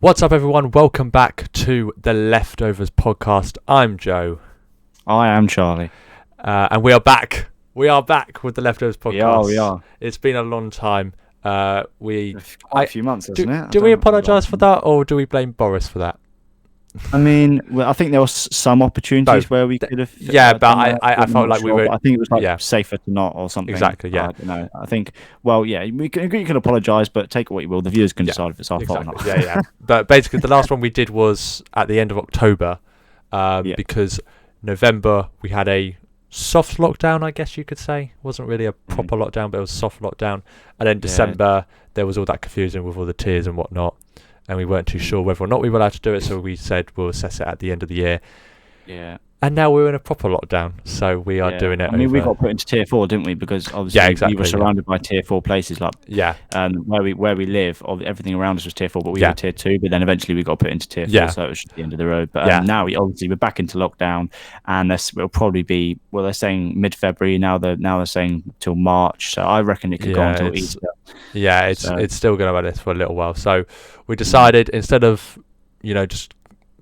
What's up, everyone? Welcome back to the Leftovers podcast. I'm Joe. I am Charlie. And we are back. We are back with the Leftovers podcast. We are. It's been a long time. Quite a few months, hasn't it? Do we apologise for that, or do we blame Boris for that? I mean, well, I think there was some opportunities where we could have. Yeah, but I felt like we were. I think it was safer to not or something. Exactly. Yeah. I don't know. I think. Well, yeah, you can apologise, but take it what you will. The viewers can decide if it's our fault or not. Yeah. But basically, the last one we did was at the end of October, because November we had a soft lockdown, I guess you could say. It wasn't really a proper lockdown, but it was a soft lockdown. And then December there was all that confusion with all the tiers and whatnot. And we weren't too sure whether or not we were allowed to do it, so we said we'll assess it at the end of the year. Yeah. And now we're in a proper lockdown, so we are doing it. I mean, we got put into tier 4, didn't we? Because obviously we were surrounded by tier 4 places, like where we live. Everything around us was tier 4, but we were tier 2. But then eventually we got put into tier 4, so it was just the end of the road. But now we're back into lockdown, and it'll probably be they're saying mid-February now. They're saying till March, so I reckon it could go until Easter. Yeah, it's still going to be this for a little while. So we decided instead of just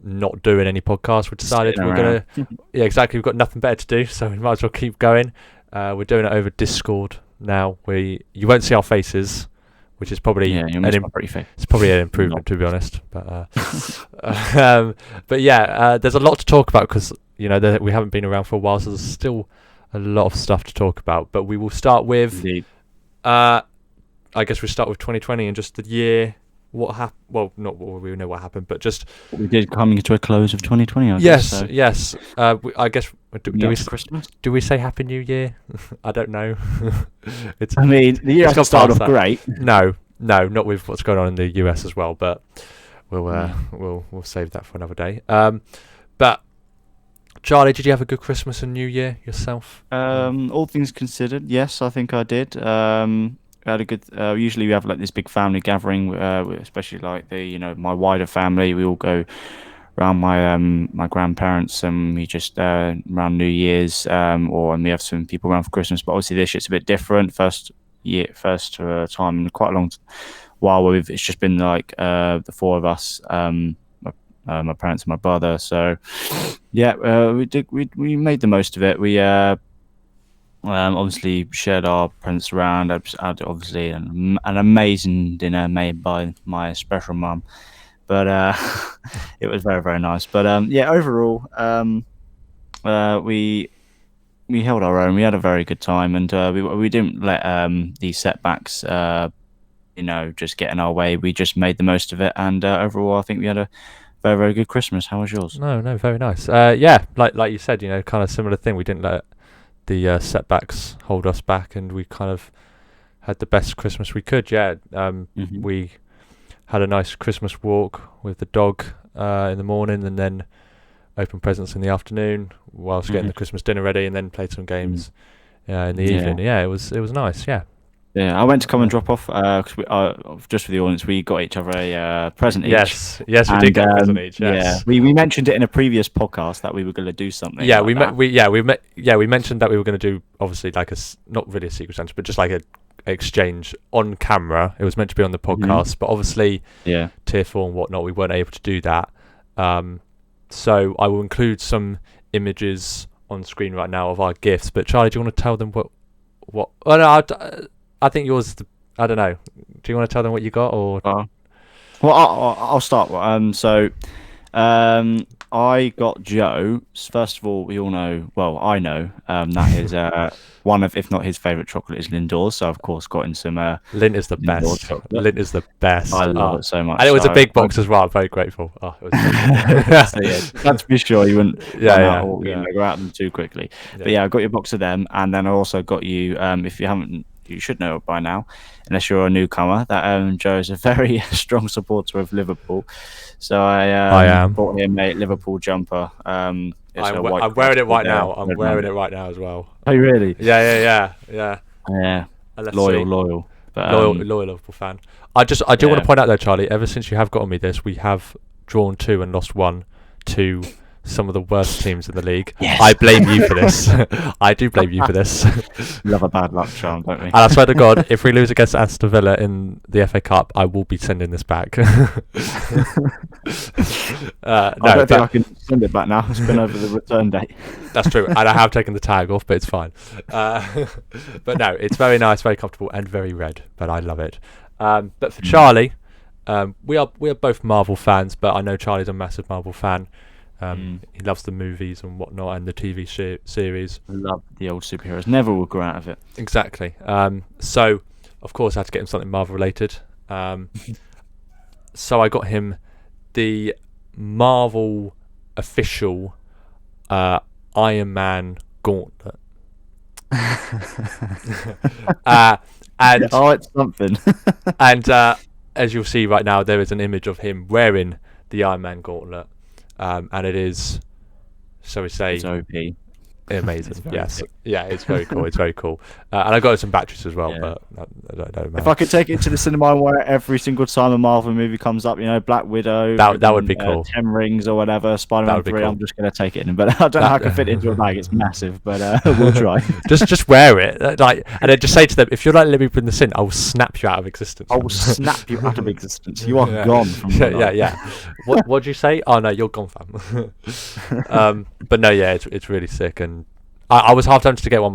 not doing any podcasts, we decided we're gonna we've got nothing better to do, so we might as well keep going. We're doing it over Discord now. You won't see our faces, which is probably it's probably an improvement to be honest, but there's a lot to talk about because we haven't been around for a while, so there's still a lot of stuff to talk about. But we will start with I guess we start with 2020 and just the year. What happened? Well, not what we know what happened, but just what we did coming to a close of 2020. Yes. I guess do we say Happy New Year? I don't know. The year hasn't started off great. No, not with what's going on in the US as well. But we'll save that for another day. But Charlie, did you have a good Christmas and New Year yourself? All things considered, yes, I think I did. We had a good. Usually we have like this big family gathering, especially like my wider family. We all go around my grandparents, and we just around New Year's, and we have some people around for Christmas. But obviously this year's a bit different. First time in quite a long while. It's just been like the four of us, my parents and my brother. So we made the most of it. We obviously shared our presents around. I had obviously an amazing dinner made by my special mum, but it was very, very nice. But overall, we held our own. We had a very good time, and we didn't let these setbacks just get in our way. We just made the most of it, and overall I think we had a very, very good Christmas. How was yours? No, very nice. Like you said, kind of similar thing. We didn't let the setbacks hold us back, and we kind of had the best Christmas we could. We had a nice Christmas walk with the dog in the morning, and then opened presents in the afternoon whilst getting the Christmas dinner ready, and then played some games in the evening. It was nice. I went to come and drop off because just for the audience, we got each other a present each. Yes, we did get a present each. Yes. We mentioned it in a previous podcast that we were going to do something. We mentioned that we were going to do obviously like not really a secret Santa, but just like a exchange on camera. It was meant to be on the podcast, but obviously tier 4 and whatnot, we weren't able to do that. So I will include some images on screen right now of our gifts. But Charlie, do you want to tell them what? Oh no, I think yours. I don't know. Do you want to tell them what you got, or? I'll start. I got Joe. First of all, we all know. Well, I know that is one of, if not his favourite chocolate, is Lindor's. So of course, got in some. Lindt is the best. Lindt is the best. I love it so much. And it was a big box as well. I'm very grateful. It was that's to be sure you wouldn't. Go out them too quickly. Yeah. But I got you a box of them, and then I also got you. If you haven't. You should know it by now, unless you're a newcomer, that Joe is a very strong supporter of Liverpool. So I bought him a Liverpool jumper. I'm wearing it right now. I'm wearing it right now as well. Oh, really? Yeah. Loyal. But, loyal Liverpool fan. I do want to point out though, Charlie, ever since you have gotten me this, we have drawn 2 and lost 1 to some of the worst teams in the league. Yes. I blame you for this. I do blame you for this. Love a bad luck charm, don't we? And I swear to God, if we lose against Aston Villa in the FA Cup, I will be sending this back. I don't think I can send it back now. It's been over the return date. That's true, and I have taken the tag off, but it's fine. But no, it's very nice, very comfortable, and very red. But I love it. But for Charlie, we are both Marvel fans, but I know Charlie's a massive Marvel fan. He loves the movies and whatnot, and the TV series. I love the old superheroes. Never will grow out of it. Exactly. So, of course, I had to get him something Marvel related. So I got him the Marvel official Iron Man gauntlet. And it's something. And as you'll see right now, there is an image of him wearing the Iron Man gauntlet. And it is, shall we say, it's OP. Amazing. Yes. Yeah, it's very cool. It's very cool. And I got some batteries as well, but I don't know. If I could take it to the cinema and wear it every single time a Marvel movie comes up, Black Widow, that would be cool. 10 Rings or whatever, Spider-Man 3, cool. I'm just going to take it in. But I don't know how I can fit it into a bag. It's massive, but we'll try. just wear it, and then just say to them, if you're like Libby bring this in, I will snap you out of existence. I will snap you out of existence. You are gone from yeah. What'd you say? Oh no, you're gone, fam. But no, yeah, it's really sick, and I was half tempted to get one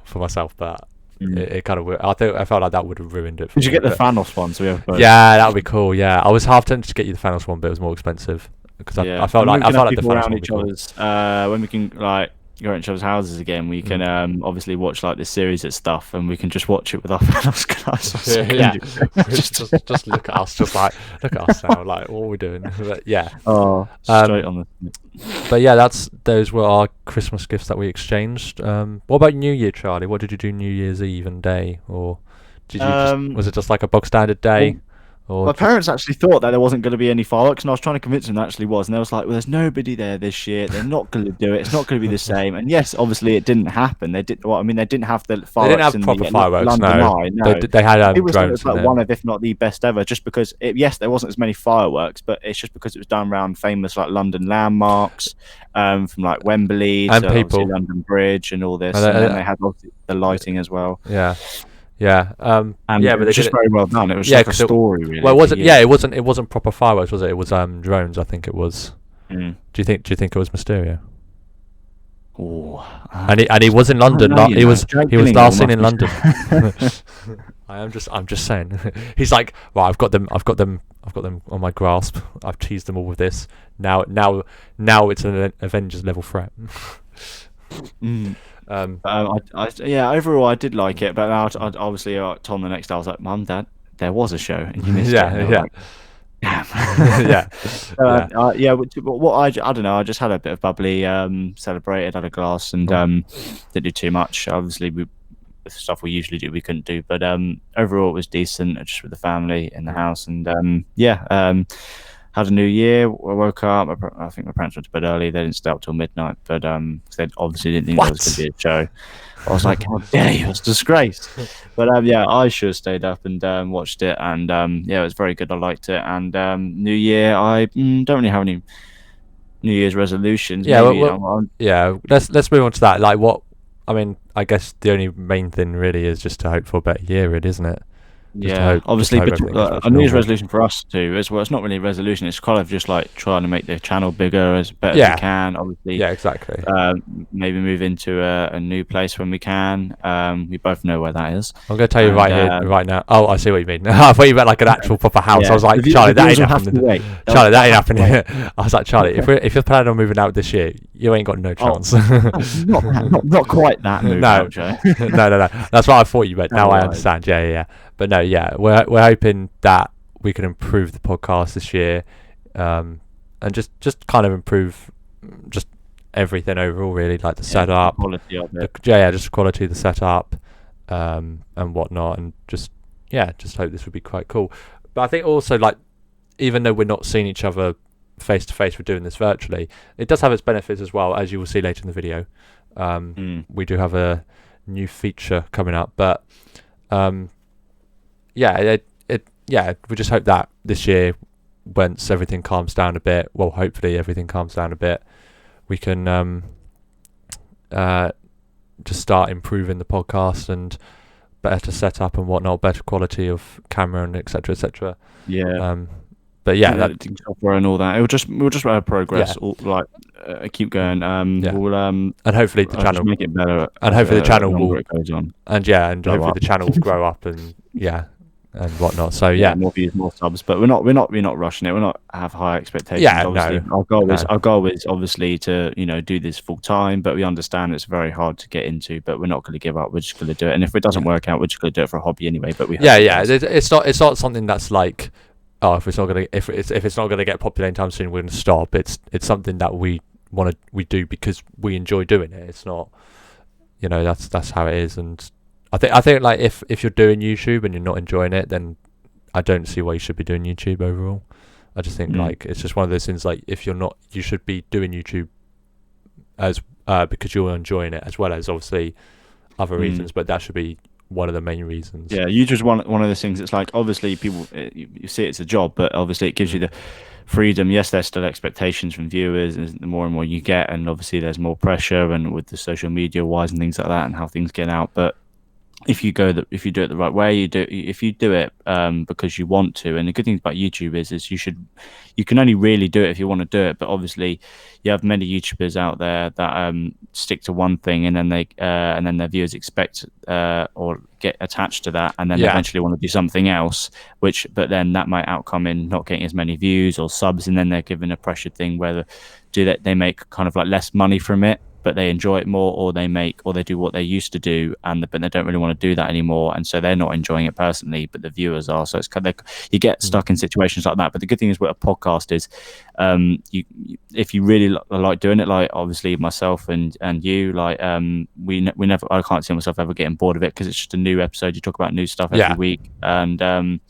for myself, but it kind of. I felt like that would have ruined it. Did you get the Thanos one? So we have both. Yeah, that would be cool. Yeah, I was half tempted to get you the Thanos one, but it was more expensive because I felt like the Thanos one would be cool. When we can go at each other's houses again, we can obviously watch like this series of stuff, and we can just watch it with our Thanos guys. Just look at us, just like look at us now, like what are we doing? But yeah. Straight on the. But yeah, those were our Christmas gifts that we exchanged. What about New Year, Charlie? What did you do New Year's Eve and day, or did you was it just like a bog standard day? My parents actually thought that there wasn't going to be any fireworks, and I was trying to convince them there actually was. And they was like, well, there's nobody there this year. They're not going to do it. It's not going to be the same. And yes, obviously it didn't happen. They didn't have the fireworks. They didn't have proper fireworks, no. They had drones. It was like one of, if not the best ever, just because, there wasn't as many fireworks, but it's just because it was done around famous like London landmarks, from like Wembley and to people. London Bridge and all this. And then they had obviously the lighting as well. Yeah. Yeah, but it was just very well done. It was like a story, really. Well, it wasn't proper fireworks, was it? It was drones. I think it was. Do you think it was Mysterio? And he was in London. He was last seen in London. I'm just saying. He's like, right, I've got them on my grasp. I've teased them all with this. Now it's an Avengers level threat. Overall I did like it, but I obviously told the next day I was like, Mum, Dad, there was a show and you missed it. Like, what I don't know, I just had a bit of bubbly, celebrated, had a glass, and didn't do too much. Obviously the stuff we usually do we couldn't do, but overall it was decent, just with the family in the house, and had a new year. I woke up. I think my parents went to bed early. They didn't stay up till midnight, but they obviously didn't think there was going to be a show. I was like, how dare you? It's disgrace. But I should have stayed up and watched it, and it was very good. I liked it. And New Year, I don't really have any New Year's resolutions. Yeah, let's move on to that. Like, what? I mean, I guess the only main thing really is just to hope for a better year, really, isn't it? Obviously, a New Year's resolution for us too as well. It's not really a resolution. It's kind of just like trying to make the channel bigger as better as we can. Obviously, exactly. Maybe move into a new place when we can. We both know where that is. I'm going to tell you right now. Oh, I see what you mean. I thought you meant like an actual proper house. I was like, Charlie, that ain't happening. Charlie, that ain't happening. I was like, Charlie, if you're planning on moving out this year, you ain't got no chance. Not quite that move. No. That's what I thought you meant. Now I understand. Yeah. But no, we're hoping that we can improve the podcast this year, and just kind of improve just everything overall, really, like the setup, the quality of it. Just the quality of the setup, and whatnot, and just hope this would be quite cool. But I think also, like, even though we're not seeing each other face to face, we're doing this virtually. It does have its benefits as well, as you will see later in the video. We do have a new feature coming up, but we just hope that this year, once everything calms down a bit, well, hopefully everything calms down a bit, we can just start improving the podcast and better setup and whatnot, better quality of camera and etc. Yeah. But yeah, editing software and all that. We'll just progress. Keep going. We'll and hopefully the channel make it better. And hopefully the channel will. It goes on. And hopefully the channel will grow up and whatnot. So more views, more subs. But we're not rushing it. We're not have high expectations. Yeah, obviously. No. Our goal is obviously to do this full time. But we understand it's very hard to get into. But we're not going to give up. We're just going to do it. And if it doesn't work out, we're just going to do it for a hobby anyway. But we it's not something that's like, oh, if it's not gonna get popular anytime soon, we're gonna stop. It's something that we do because we enjoy doing it. It's not, that's how it is. And I think like if you're doing YouTube and you're not enjoying it, then I don't see why you should be doing YouTube overall. I just think like it's just one of those things. Like if you're not, you should be doing YouTube as because you're enjoying it, as well as obviously other reasons. But that should be one of the main reasons. Yeah, YouTube's one of those things. It's like obviously people you see it's a job, but obviously it gives you the freedom. Yes, there's still expectations from viewers, and the more and more you get, and obviously there's more pressure, and with the social media wise and things like that, and how things get out. But if you do it the right way, if you do it because you want to. And the good thing about YouTube is you can only really do it if you want to do it. But obviously you have many YouTubers out there that stick to one thing, and then their viewers expect or get attached to that, and then eventually want to do something else, but then that might outcome in not getting as many views or subs, and then they're given a pressured thing where they make kind of like less money from it, but they enjoy it more, or they do what they used to do, but they don't really want to do that anymore, and so they're not enjoying it personally, but the viewers are. So it's kind of, you get stuck in situations like that. But the good thing is with a podcast is, if you really like doing it, like obviously myself and you, like we never, I can't see myself ever getting bored of it, because it's just a new episode. You talk about new stuff every week, and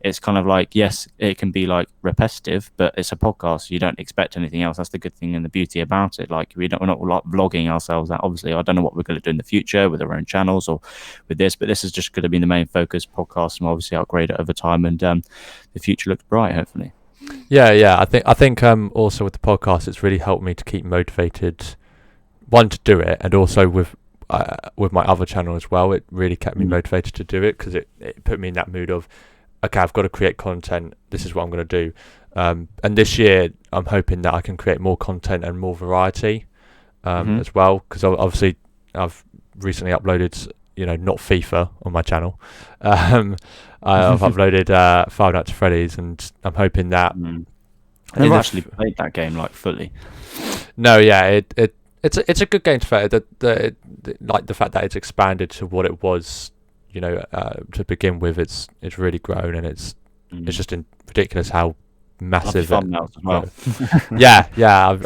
it's kind of like, yes, it can be like repetitive, but it's a podcast. You don't expect anything else. That's the good thing and the beauty about it. Like we're not like vlogging ourselves out. Obviously, I don't know what we're going to do in the future with our own channels or with this, but this is just going to be the main focus podcast, and obviously upgrade it over time. And the future looks bright, hopefully. Yeah. I think also with the podcast, it's really helped me to keep motivated. One, to do it, and also with my other channel as well. It really kept me motivated to do it, because it put me in that mood of, okay, I've got to create content. This is what I'm going to do. And this year, I'm hoping that I can create more content and more variety as well. Because obviously, I've recently uploaded, not FIFA on my channel. I've uploaded Five Nights at Freddy's, and I'm hoping that. I've never actually played that game like fully. No, yeah, it's a good game to play. Like the fact that it's expanded to what it was. To begin with, it's really grown, and it's just ridiculous how massive. Thumbnails as well.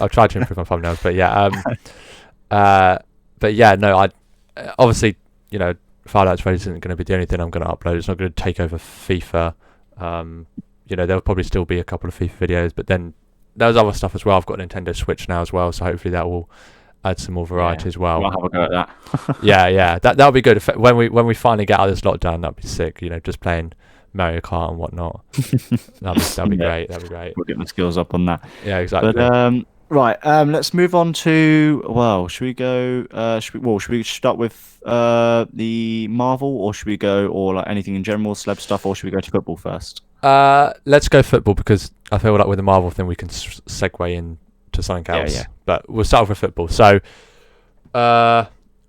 I've tried to improve my thumbnails, I obviously Five Nights at Freddy's isn't going to be the only thing I'm going to upload. It's not going to take over FIFA. There'll probably still be a couple of FIFA videos, but then there's other stuff as well. I've got a Nintendo Switch now as well, so hopefully that will add some more variety as well. I'll have a go at that. yeah, that'll be good. When we finally get out of this lockdown, that'd be sick. Just playing Mario Kart and whatnot. That'd be great. That'd be great. We'll get my skills up on that. Yeah, exactly. But right, let's move on to. Well, should we go? Should we start with the Marvel, or should we go, or like anything in general, celeb stuff, or should we go to football first? Let's go football, because I feel like with the Marvel thing we can segue in to something else. Yeah. But we'll start with football. So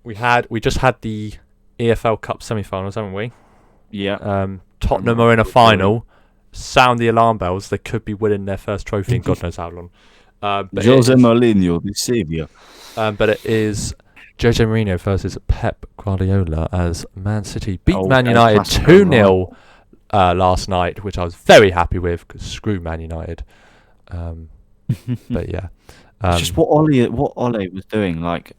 we just had the EFL Cup semi-finals, haven't we? Yeah. Tottenham are in a final. Sound the alarm bells. They could be winning their first trophy in God knows how long. Jose Mourinho, the saviour. But it is Jose Mourinho versus Pep Guardiola, as Man City beat Man United 2-0 last night, which I was very happy with, because screw Man United. But yeah, it's just what Ole was doing. Like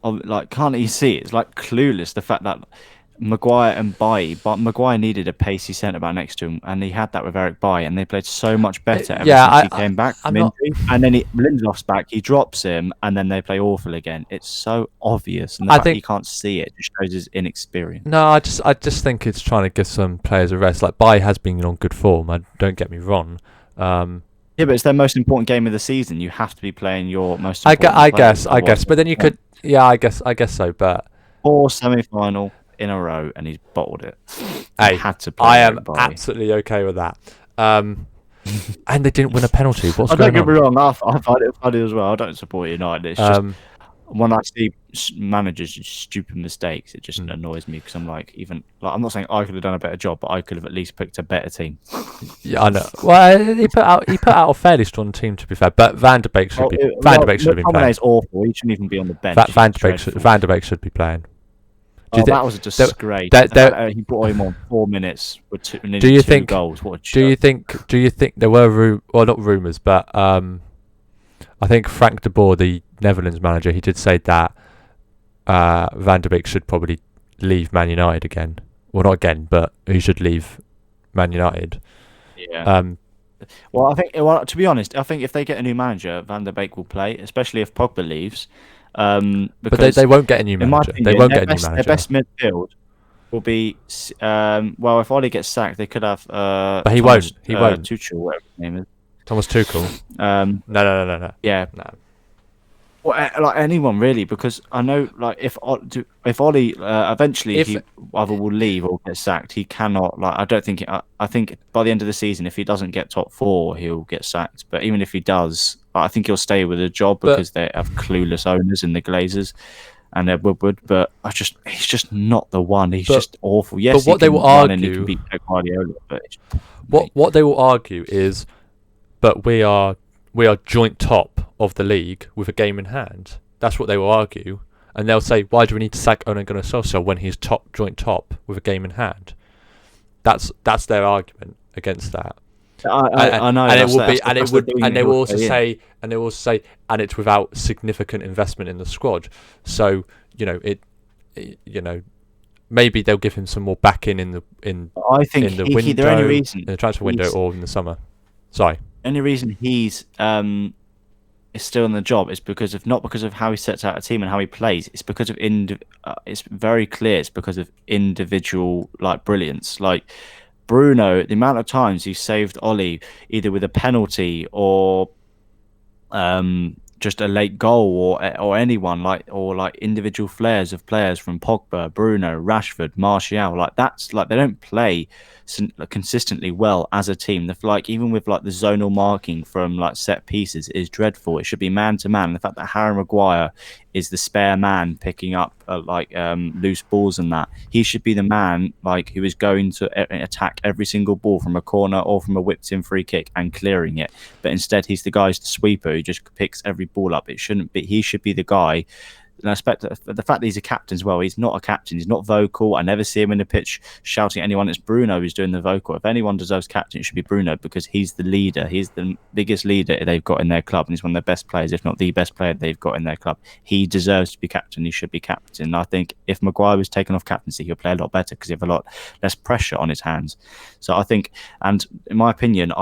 can't he see? It's like clueless. The fact that Maguire and Bailly, but Maguire needed a pacey centre back next to him, and he had that with Eric Bailly, and they played so much better ever since he came back from injury. And then Lindelof's back, he drops him, and then they play awful again. It's so obvious, and the fact that he can't see it just shows his inexperience. No, I just think it's trying to give some players a rest. Like Bailly has been on good form. Don't get me wrong. Yeah, but it's their most important game of the season. You have to be playing your most I important guess, players. but then you could, yeah, I guess so, but 4 semi-final in a row, and he's bottled it. Hey, had to play I am everybody. absolutely okay with that. And they didn't win a penalty. What's don't going get on? me wrong, I find it funny as well. I don't support United. It's just when I see managers do stupid mistakes, it just annoys me because I'm like, I'm not saying I could have done a better job, but I could have at least picked a better team. Yeah, I know. Well, he put out a fairly strong team, to be fair. But Van de Beek should be playing. McTominay's awful. He shouldn't even be on the bench. Van de Beek should be playing. That was a disgrace. He brought him on 4 minutes with two goals. What a joke. Do you think there were not rumours, but I think Frank de Boer, the Netherlands manager, he did say that Van de Beek should probably leave Man United again. Well, not again, but he should leave Man United. Yeah. Well, to be honest, I think if they get a new manager, Van der Beek will play, especially if Pogba leaves. But they won't get a new manager. They won't get a new manager. Their best midfield will be well, if Oli gets sacked, they could have. But he won't. He won't. Tuchel, whatever his name is. Thomas Tuchel. No. Yeah. No. Well, like anyone really, because I know, like if Oli eventually he either will leave or get sacked, he cannot. Like I don't think. I think by the end of the season, if he doesn't get top 4, he'll get sacked. But even if he does, I think he'll stay with a job because they have clueless owners in the Glazers and Woodward. But he's just not the one. He's just awful. Yes, but what they will argue, and he can beat Pep Guardiola, but what they will argue is, but we are joint top of the league with a game in hand. That's what they will argue, and they'll say, why do we need to sack Ole Gunnar Solskjaer when he's joint top with a game in hand? That's their argument against that. I know, and they will also say, and it's without significant investment in the squad. So maybe they'll give him some more backing in the transfer window or in the summer. Sorry. Only reason he's is still in the job is not because of how he sets out a team and how he plays. It's because of it's very clear. It's because of individual brilliance. Like Bruno, the amount of times he saved Oli either with a penalty or just a late goal or anyone or individual flares of players from Pogba, Bruno, Rashford, Martial. They don't play consistently well as a team. Even with the zonal marking from set pieces is dreadful. It should be man to man. The fact that Harry Maguire is the spare man picking up loose balls and that, he should be the man who is going to attack every single ball from a corner or from a whipped in free kick and clearing it. But instead he's the guy's the sweeper who just picks every ball up. It shouldn't be. He should be the guy. And I expect the fact that he's a captain as well. He's not a captain. He's not vocal. I never see him in the pitch shouting at anyone. It's Bruno who's doing the vocal. If anyone deserves captain, it should be Bruno because he's the leader. He's the biggest leader they've got in their club, and he's one of their best players, if not the best player they've got in their club. He deserves to be captain. He should be captain. And I think if Maguire was taken off captaincy, he'll play a lot better because he have a lot less pressure on his hands. So I think, and in my opinion,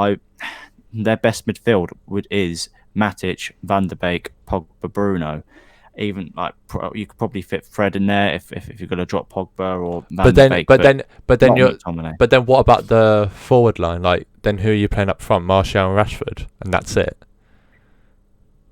their best midfield is Matic, Van der Beek, Pogba, Bruno. Even you could probably fit Fred in there if you're going to drop Pogba or Van der Beek. But then what about the forward line? Then who are you playing up front? Martial and Rashford, and that's it.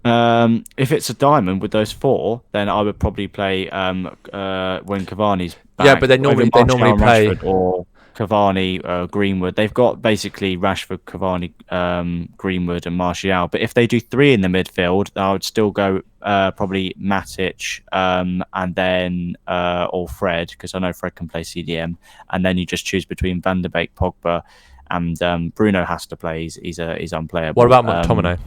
If it's a diamond with those 4, then I would probably play when Cavani's back. Yeah, but they normally play Rashford or Cavani, Greenwood. They've got basically Rashford, Cavani, Greenwood, and Martial. But if they do 3 in the midfield, I would still go probably Matic, and then or Fred, because I know Fred can play CDM. And then you just choose between Van der Beek, Pogba, and Bruno has to play. He's unplayable. What about McTominay?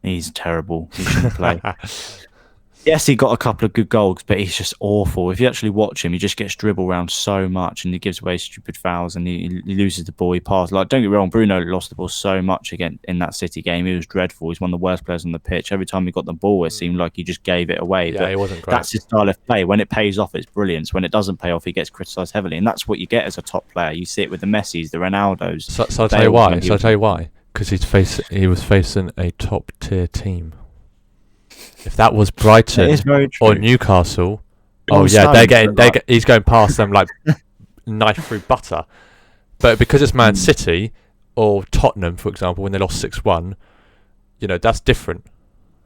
He's terrible. He shouldn't play. Yes, he got a couple of good goals, but he's just awful. If you actually watch him, he just gets dribbled around so much and he gives away stupid fouls and he loses the ball, he passes. Don't get me wrong, Bruno lost the ball so much again in that City game. He was dreadful. He's one of the worst players on the pitch. Every time he got the ball, it seemed like he just gave it away. Yeah, it wasn't great. That's his style of play. When it pays off, it's brilliant. When it doesn't pay off, he gets criticised heavily. And that's what you get as a top player. You see it with the Messis, the Ronaldos. So I'll tell you why. Because he was facing a top tier team. If that was Brighton or Newcastle, he's going past them like knife through butter. But because it's Man City, or Tottenham, for example, when they lost 6-1, that's different.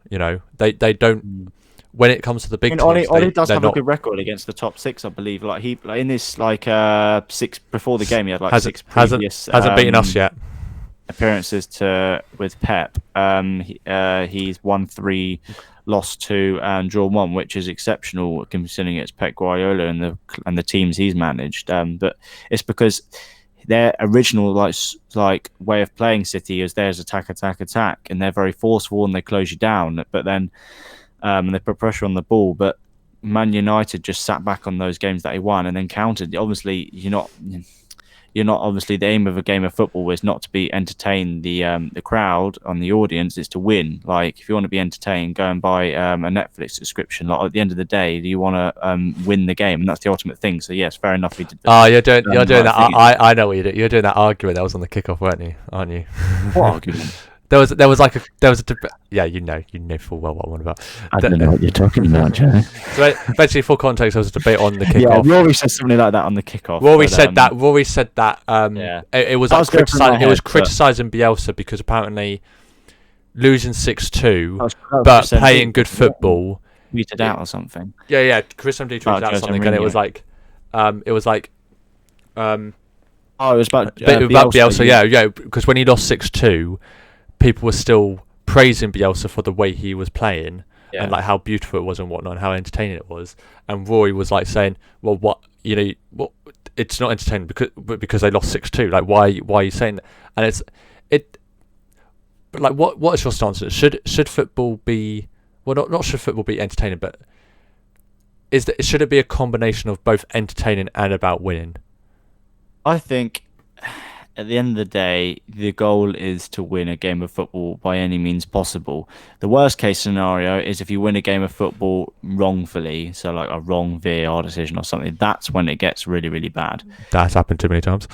They don't. When it comes to the big teams, Ole does have a good record against the top 6, I believe. Like in this 6 before the game, he had 6 previous hasn't beaten us yet. Appearances with Pep. He's won 3, lost 2, and drawn 1, which is exceptional considering it's Pep Guardiola and the teams he's managed. But it's because their original like way of playing City is theirs attack, and they're very forceful and they close you down. But then they put pressure on the ball. But Man United just sat back on those games that he won and then countered. Obviously, you're not obviously the aim of a game of football is not to be entertain the crowd and the audience, it's to win. Like if you want to be entertained, go and buy a Netflix subscription. Like at the end of the day, do you want to win the game? And that's the ultimate thing. So yes, fair enough. He did that. You're doing that. I know what you're doing. You're doing that argument that was on the kickoff, aren't you? What argument? There was a debate. Yeah, you know full well what I'm on about. I don't know what you're talking about, Joe. So basically, full context, there was a debate on the kickoff. Yeah, Rory said something like that on the kickoff. Rory said that. It was criticising Bielsa because apparently losing 6-2, but playing good football. Tweeted out or something. Yeah. Chris MD tweeted out something, and it was like. It was about Bielsa. Yeah, because when he lost 6-2. People were still praising Bielsa for the way he was playing and like how beautiful it was and whatnot and how entertaining it was. And Roy was like saying, "Well, it's not entertaining because they lost 6-2. Like, why are you saying that?" And but like, what is your stance? Should football be not should football be entertaining, but should it be a combination of both entertaining and about winning? I think. At the end of the day, the goal is to win a game of football by any means possible. The worst case scenario is if you win a game of football wrongfully, so like a wrong VAR decision or something, that's when it gets really, really bad. That's happened too many times.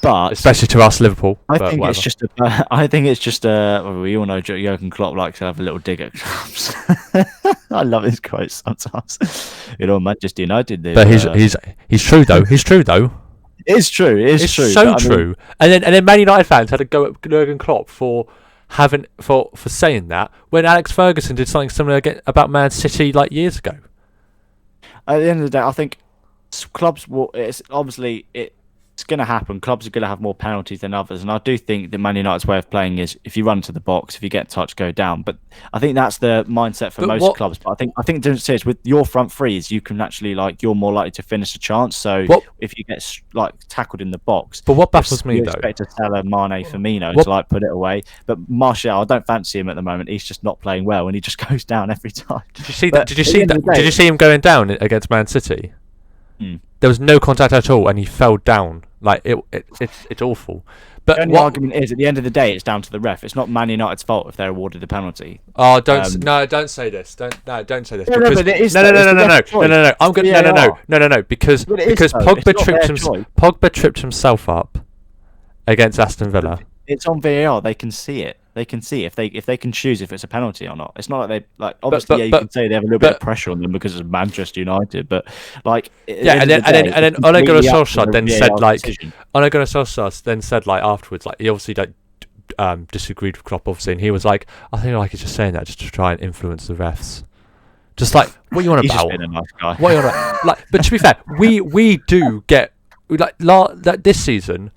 But especially to us, Liverpool. I think it's just we all know Jurgen Klopp likes to have a little dig at clubs. I love his quotes sometimes. Manchester United. But he's true though. He's true though. It's true. It's true. So true. And then Man United fans had to go at Jurgen Klopp for saying that when Alex Ferguson did something similar about Man City like years ago. At the end of the day, I think clubs will. It's going to happen. Clubs are going to have more penalties than others, and I do think that Man United's way of playing is if you run to the box, if you get touched, go down. But I think that's the mindset for most clubs. But I think to say is with your front threes, you can actually you're more likely to finish a chance. So if you get tackled in the box, but what baffles me though, expect to sell a Mane Firmino to put it away. But Martial, I don't fancy him at the moment. He's just not playing well, and he just goes down every time. Did you see that? Did you see him going down against Man City? There was no contact at all, and he fell down. Like it's awful. But the only argument is, at the end of the day, it's down to the ref. It's not Man United's fault if they're awarded the penalty. Oh, don't say this. Don't say this. No, but it is. No. I'm good. No. Because Pogba tripped himself up against Aston Villa. It's on VAR. They can see it. They can see if they can choose if it's a penalty or not. It's not like they obviously you can say they have a little bit of pressure on them because of Manchester United, but and then Ole Gunnar Solskjaer then said afterwards he obviously disagreed with Klopp obviously, and he was like, I think he's just saying that just to try and influence the refs. Just what are you on about? He's just being a nice guy. What are you on about? But to be fair, we do get this season.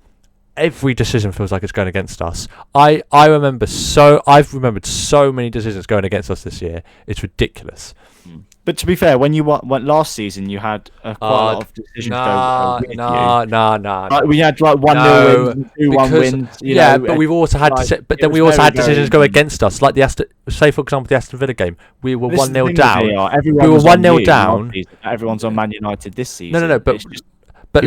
Every decision feels like it's going against us. I've remembered so many decisions going against us this year. It's ridiculous. But to be fair, when you went last season, you had quite a lot of decisions go with you. No. We had 1-0 wins, 2-1 wins. But we've also had we also had decisions go against us. Like say for example the Aston Villa game, we were 1-0 down. We were 1-0 down. Everyone's on Man United this season. No. But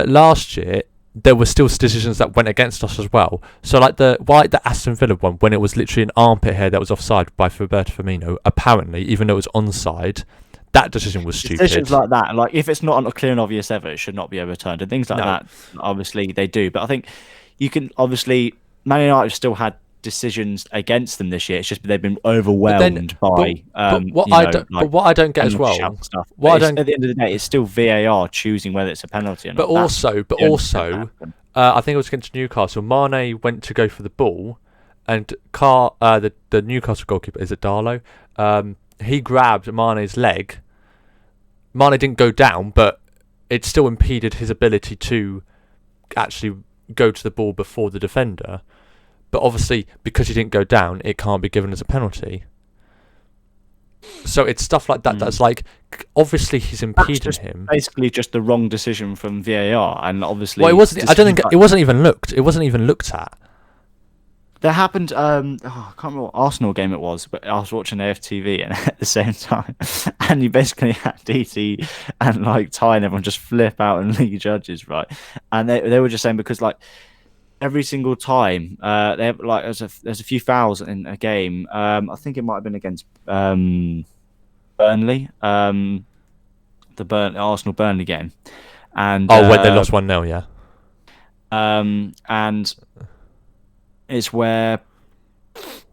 last year there were still decisions that went against us as well. So the Aston Villa one, when it was literally an armpit hair that was offside by Roberto Firmino, apparently, even though it was onside, that decision was stupid. Decisions like that, if it's not a clear and obvious ever, it should not be overturned. And things like that, obviously they do. But I think you can obviously Man United still had decisions against them this year. It's just they've been overwhelmed by. But what I don't get as well. Stuff. At the end of the day, it's still VAR choosing whether it's a penalty or not. I think it was against Newcastle. Mane went to go for the ball, and the Newcastle goalkeeper, is it Darlow? He grabbed Mane's leg. Mane didn't go down, but it still impeded his ability to actually go to the ball before the defender. But obviously, because he didn't go down, it can't be given as a penalty. So it's stuff like that. That's like, obviously he's impeded him. Basically, just the wrong decision from VAR, and obviously, well, it wasn't. I don't think it wasn't even looked. It wasn't even looked at. There happened. I can't remember what Arsenal game it was, but I was watching AFTV and at the same time, and you basically had DT and like Ty and everyone just flip out and league judges, right? And they were just saying because like every single time they have, like there's a few fouls in a game. I think it might have been against Burnley, the Arsenal Burnley game, and when they lost 1-0, yeah. And it's where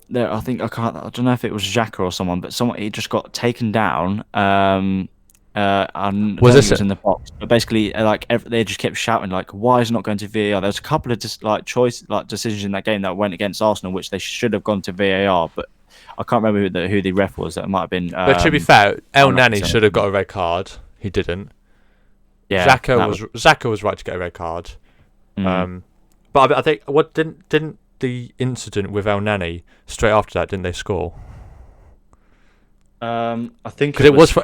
there, I don't know if it was Xhaka or someone, but he just got taken down. And was this in the box? But basically, they just kept shouting like, "Why is it not going to VAR?" There's a couple of decisions in that game that went against Arsenal, which they should have gone to VAR, but I can't remember who the ref was. That might have been. But to be fair, El Nani should have got a red card. He didn't. Yeah, Xhaka was right to get a red card. But I think didn't the incident with El Nani straight after that? Didn't they score? I think because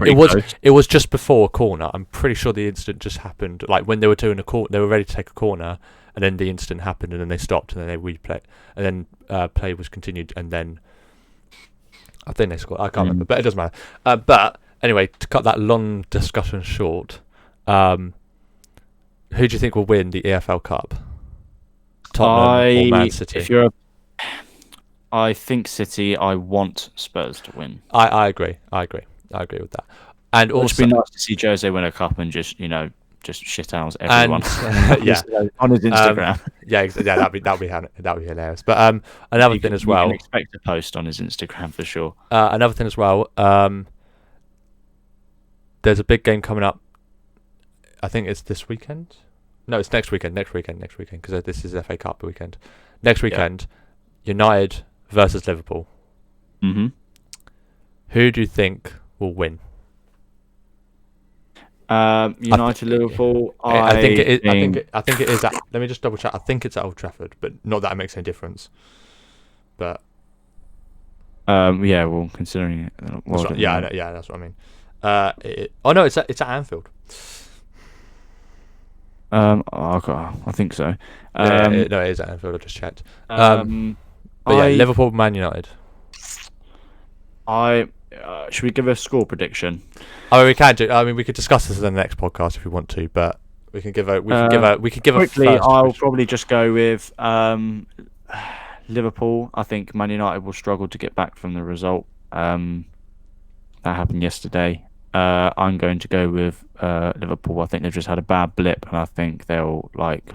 it was just before a corner. I'm pretty sure the incident just happened like when they were doing they were ready to take a corner, and then the incident happened, and then they stopped, and then they replayed, and then play was continued, and then I think they scored. I can't remember, but it doesn't matter. But anyway, to cut that long discussion short, who do you think will win the EFL Cup? Tottenham or Man City? I think City. I want Spurs to win. I agree with that. And it would be nice to see Jose win a cup and just shit out everyone. On his Instagram. That'd be hilarious. But another thing as well. You can expect a post on his Instagram for sure. Another thing as well. There's a big game coming up. I think it's this weekend. No, it's next weekend. Because this is FA Cup weekend. Next weekend, United versus Liverpool. Mm-hmm. Who do you think will win? United, Liverpool. I think it is. Let me just double check. I think it's at Old Trafford, but not that it makes any difference. But well, considering it, that's what I mean. No, it's at Anfield. I think so. It is at Anfield. I just checked. Liverpool, Man United. Should we give a score prediction? We can do. I mean, we could discuss this in the next podcast if we want to, but we can give a. Quickly, I'll probably just go with Liverpool. I think Man United will struggle to get back from the result. That happened yesterday. I'm going to go with Liverpool. I think they've just had a bad blip, and I think they'll like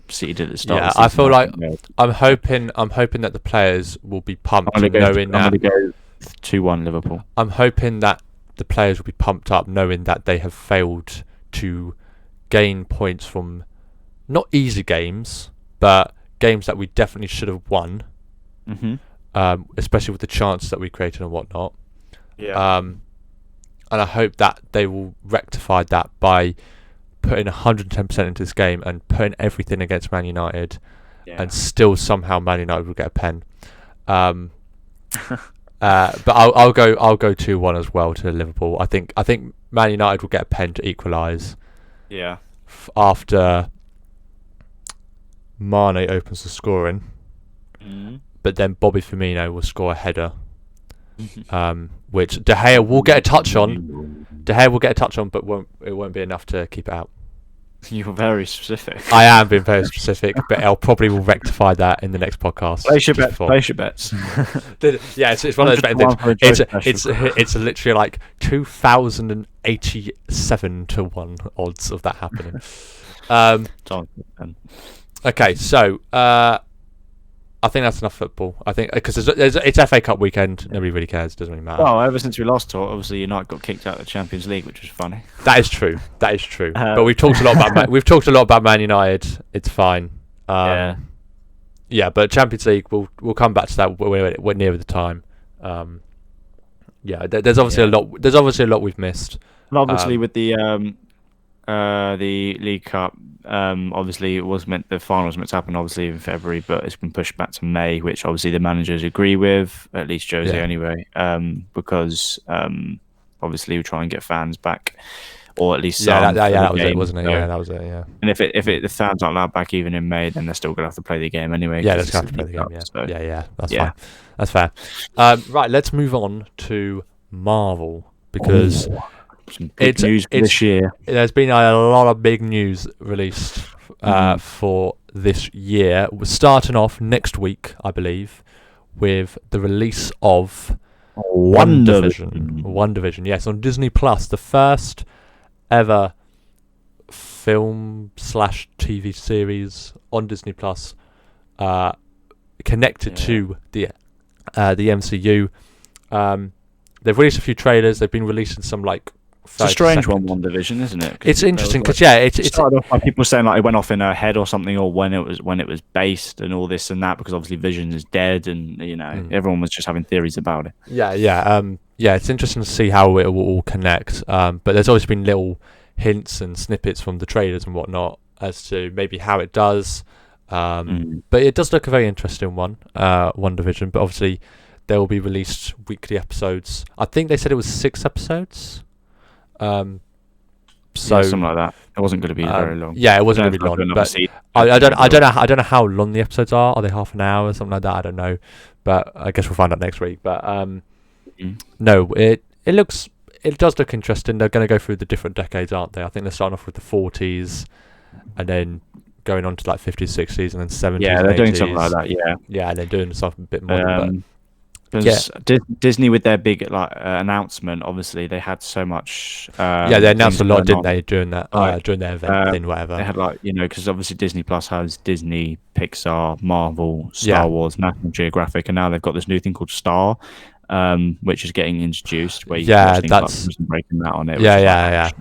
City did at the start. Yeah, I feel like I'm hoping that the players will be pumped, I'm going to go 2-1 Liverpool. I'm hoping that the players will be pumped up, knowing that they have failed to gain points from not easy games, but games that we definitely should have won. Mm-hmm. Especially with the chances that we created and whatnot. Yeah. And I hope that they will rectify that by putting 110% into this game and putting everything against Man United, and still somehow Man United will get a pen. But I'll go 2-1 as well to Liverpool. I think Man United will get a pen to equalise. Yeah. After Mane opens the scoring, but then Bobby Firmino will score a header. Which De Gea will get a touch on. But it won't be enough to keep it out. You're very specific. I am being very specific, but I'll probably will rectify that in the next podcast. Place your bets. Yeah, it's one of those bets. It's literally like 2,087 to 1 odds of that happening. Okay, so I I think that's enough football. I think because it's FA Cup weekend, nobody really cares. Doesn't really matter. Well, ever since we last talked, obviously United got kicked out of the Champions League, which was funny. That is true. But we've talked a lot about Man United. It's fine. Yeah, but Champions League, we'll come back to that when we're nearer the time. There's obviously a lot. There's obviously a lot we've missed. And obviously, with the League Cup, obviously the final was meant to happen obviously in February, but it's been pushed back to May, which obviously the managers agree with, at least Jose anyway, because obviously we try and get fans back, or at least that was it, wasn't it? So, that was it. Yeah. And if the fans aren't allowed back even in May, then they're still gonna have to play the game anyway. Yeah, they're gonna have to play the game. That's fine. That's fair. Right, let's move on to Marvel because some big news this year. There's been a lot of big news released for this year. We're starting off next week, I believe, with the release of WandaVision. Yes, on Disney Plus, the first ever film/TV series on Disney Plus, connected to the MCU. They've released a few trailers. They've been releasing some it's a strange WandaVision, isn't it? It's interesting because it started off by people saying it went off in her head or something, or when it was based and all this and that, because obviously Vision is dead, and everyone was just having theories about it. It's interesting to see how it will all connect. But there's always been little hints and snippets from the trailers and whatnot as to maybe how it does. But it does look a very interesting one, WandaVision. But obviously there will be released weekly episodes. I think they said it was 6 episodes. Something like that. It wasn't going to be very long. Yeah, it wasn't going to be long. But I don't know how long the episodes are. Are they half an hour or something like that? I don't know. But I guess we'll find out next week. But no, it does look interesting. They're going to go through the different decades, aren't they? I think they're starting off with the 40s, and then going on to 50s, 60s, and then 70s. Yeah, they're doing something like that. Yeah, and they're doing something a bit more. Because Disney, with their big announcement, obviously they had so much. They announced a lot, didn't they, during that during their event thing, whatever. They had because obviously Disney Plus has Disney, Pixar, Marvel, Star Wars, National Geographic, and now they've got this new thing called Star, which is getting introduced. Where you can watch breaking that on it. Stuff.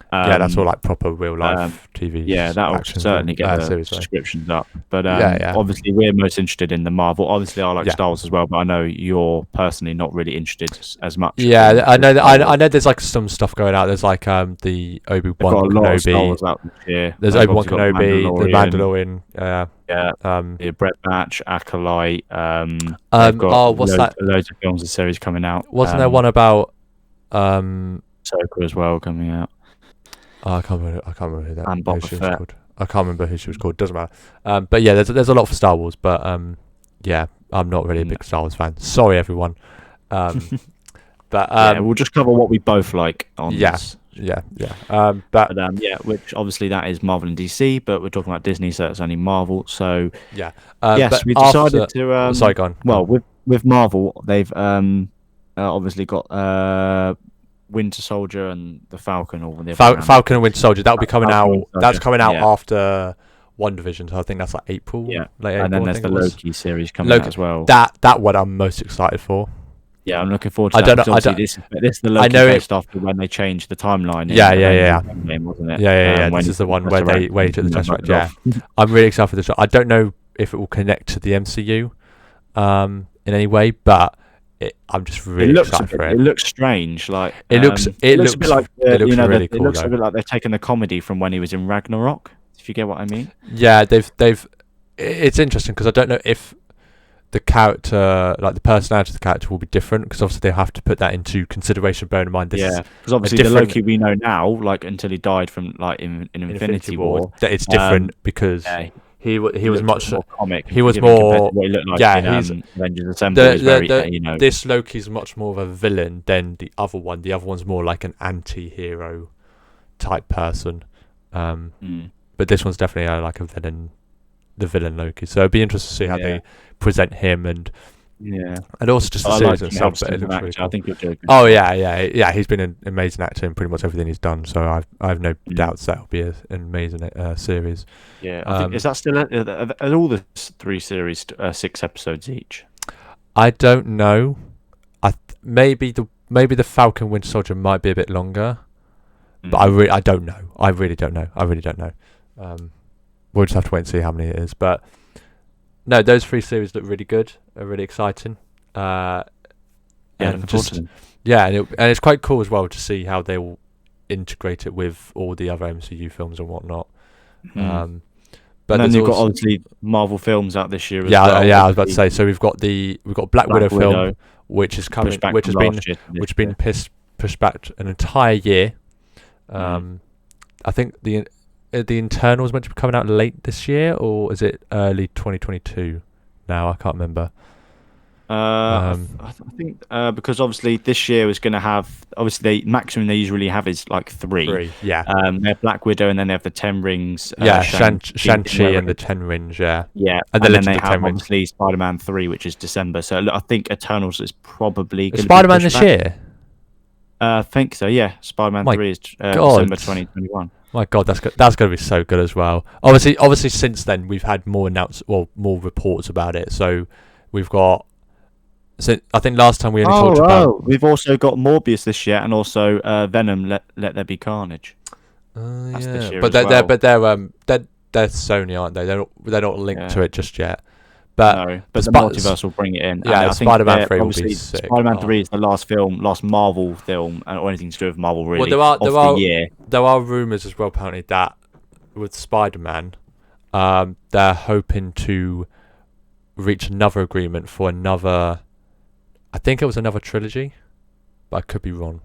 That's all proper real life TV. Yeah, that will certainly get the subscriptions up. But obviously, we're most interested in the Marvel. Obviously, I like Star Wars as well, but I know you're personally not really interested as much. Yeah, I know. I know there's some stuff going out. There's the Obi-Wan Kenobi. There's Obi-Wan Kenobi, the Mandalorian. The Brett Batch, Acolyte. What's that? Loads of films and series coming out. Wasn't there one about Ahsoka as well coming out? I can't remember who that. And Boba Fett. I can't remember who she was called. Doesn't matter. But yeah, there's a lot for Star Wars. But I'm not really a big Star Wars fan. Sorry, everyone. But we'll just cover what we both like on this. Which obviously that is Marvel and DC, but we're talking about Disney, so it's only Marvel. So we decided to. Sorry, go on. Well, with Marvel, they've obviously got Winter Soldier and the Falcon, or Falcon and Winter Soldier. That'll be coming out. That's coming out after WandaVision, so I think that's April. Yeah, late and April, then there's the Loki series coming out as well. That one I'm most excited for. Yeah, I'm looking forward to that. This is the Loki based after when they changed the timeline. Yeah. Wasn't it? Yeah. This is the one where they took the Tesseract. Yeah, I'm really excited for this. I don't know if it will connect to the MCU in any way, but I'm just really excited for it. It looks strange. It looks a bit like really cool. It looks a bit like they've taken the comedy from when he was in Ragnarok. If you get what I mean. Yeah, they've. It's interesting because I don't know if the character, the personality of the character, will be different, because obviously they have to put that into consideration. Bearing in mind this is because obviously the Loki we know now, until he died from in Infinity War, that it's different because. He was much more comic. He was more. What he looked like in Avengers Assemble. This Loki's much more of a villain than the other one. The other one's more like an anti-hero type person. But this one's definitely like a villain, the villain Loki. So it'd be interesting to see how they present him, and Yeah, and also just the I series like him itself. But as it an looks actor. really cool. I think he'll do a good Oh job. yeah. He's been an amazing actor in pretty much everything he's done. So I have no doubts that'll be an amazing series. Yeah, I think is that still are all the 3 series 6 episodes each? I don't know. Maybe the Falcon Winter Soldier might be a bit longer, but I don't know. I really don't know. We'll just have to wait and see how many it is. But no, those 3 series look really good. Are really exciting. And just and it's quite cool as well to see how they will integrate it with all the other MCU films and whatnot. But then you've got obviously Marvel films out this year as well. Yeah, I was about to say. So we've got Black Widow film, which has been pushed back an entire year. I think the Internal was meant to be coming out late this year, or is it early 2022? Now I can't remember. I think because obviously this year was going to have the maximum they usually have is like 3. Yeah. They have Black Widow and then they have the 10 Rings. Shang-Chi and the 10 Rings. Yeah. Yeah. And then they have obviously Spider-Man 3, which is December. So I think Eternals is probably going to be Spider-Man this year. I think so. Yeah. Spider-Man 3 is December 2021. My God, that's going to be so good as well. Obviously, since then we've had more reports about it. So we've got. So I think last time we only talked about. We've also got Morbius this year, and also Venom. Let There Be Carnage. That's this year but they're Sony, aren't they? They're not linked to it just yet. But the multiverse will bring it in. Yeah, Spider-Man 3 will be sick. Spider-Man 3 is the last Marvel film, or anything to do with Marvel really. Well, there are rumours as well apparently that with Spider-Man, they're hoping to reach another agreement for another. I think it was another trilogy, but I could be wrong.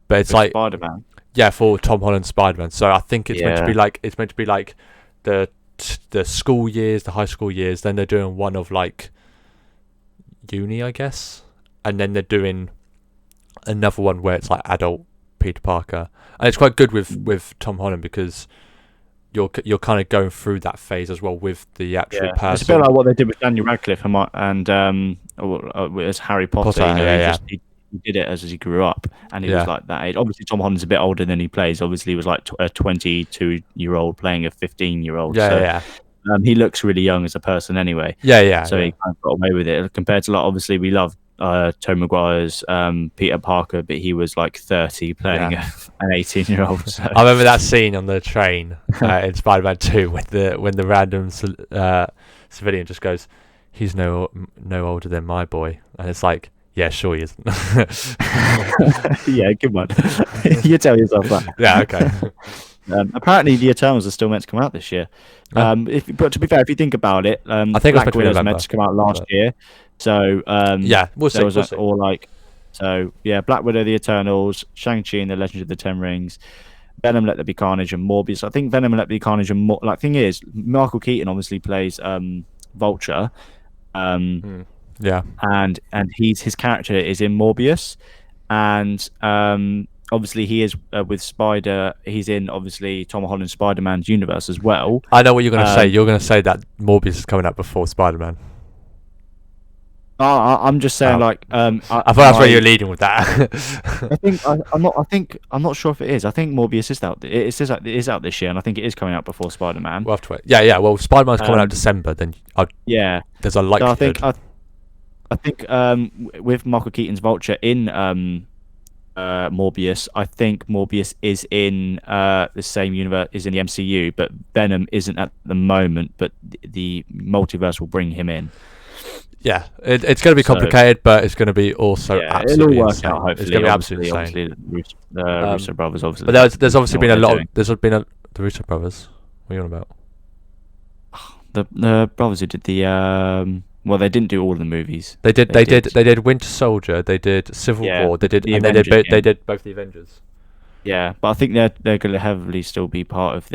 But it's like Spider-Man. Yeah, for Tom Holland's Spider-Man. So I think it's meant to be like the school years, the high school years. Then they're doing one of like uni, I guess, and then they're doing another one where it's like adult Peter Parker, and it's quite good with Tom Holland because you're kind of going through that phase as well with the actual person. It's a bit like what they did with Daniel Radcliffe and as Harry Potter. He did it as he grew up, and he was like that age. Obviously, Tom Holland's a bit older than he plays. Obviously, he was like a 22-year-old playing a 15-year-old. He looks really young as a person anyway. So he kind of got away with it compared to obviously we love Tobey Maguire's Peter Parker, but he was like 30 playing an 18-year-old. So. I remember that scene on the train in Spider-Man 2 when the random civilian just goes, "He's no older than my boy," and it's like, yeah, sure he isn't. Yeah, good one. You tell yourself that. Yeah, okay. Apparently, the Eternals are still meant to come out this year. But to be fair, if you think about it, I think Black Widow was meant to come out last year. So we'll see. Black Widow, the Eternals, Shang-Chi and the Legend of the Ten Rings, Venom, Let There Be Carnage, and Morbius. I think Venom and Let There Be Carnage and thing is, Michael Keaton obviously plays Vulture. Yeah, and his character is in Morbius, and obviously he is with Spider. He's in obviously Tom Holland's Spider-Man's universe as well. I know what you're going to say. You're going to say that Morbius is coming out before Spider-Man. I'm just saying, I thought that's where you're leading with that. I'm not sure if it is. I think Morbius is out. It says it is out this year, and I think it is coming out before Spider-Man. We'll have to wait. Yeah. Well, Spider-Man's coming out December. Then there's a likelihood. So I think with Michael Keaton's Vulture in Morbius, I think Morbius is in the same universe, is in the MCU, but Venom isn't at the moment. But the multiverse will bring him in. Yeah, it's going to be complicated, but it's going to be also absolutely it'll work insane. out. Hopefully, it's going to be absolutely insane. The Russo brothers, obviously. But there's obviously been a lot. The Russo brothers. What are you on about? The brothers who did the well, they didn't do all of the movies. They did Winter Soldier. They did Civil War. They did they did both the Avengers. Yeah, but I think they're going to heavily still be part of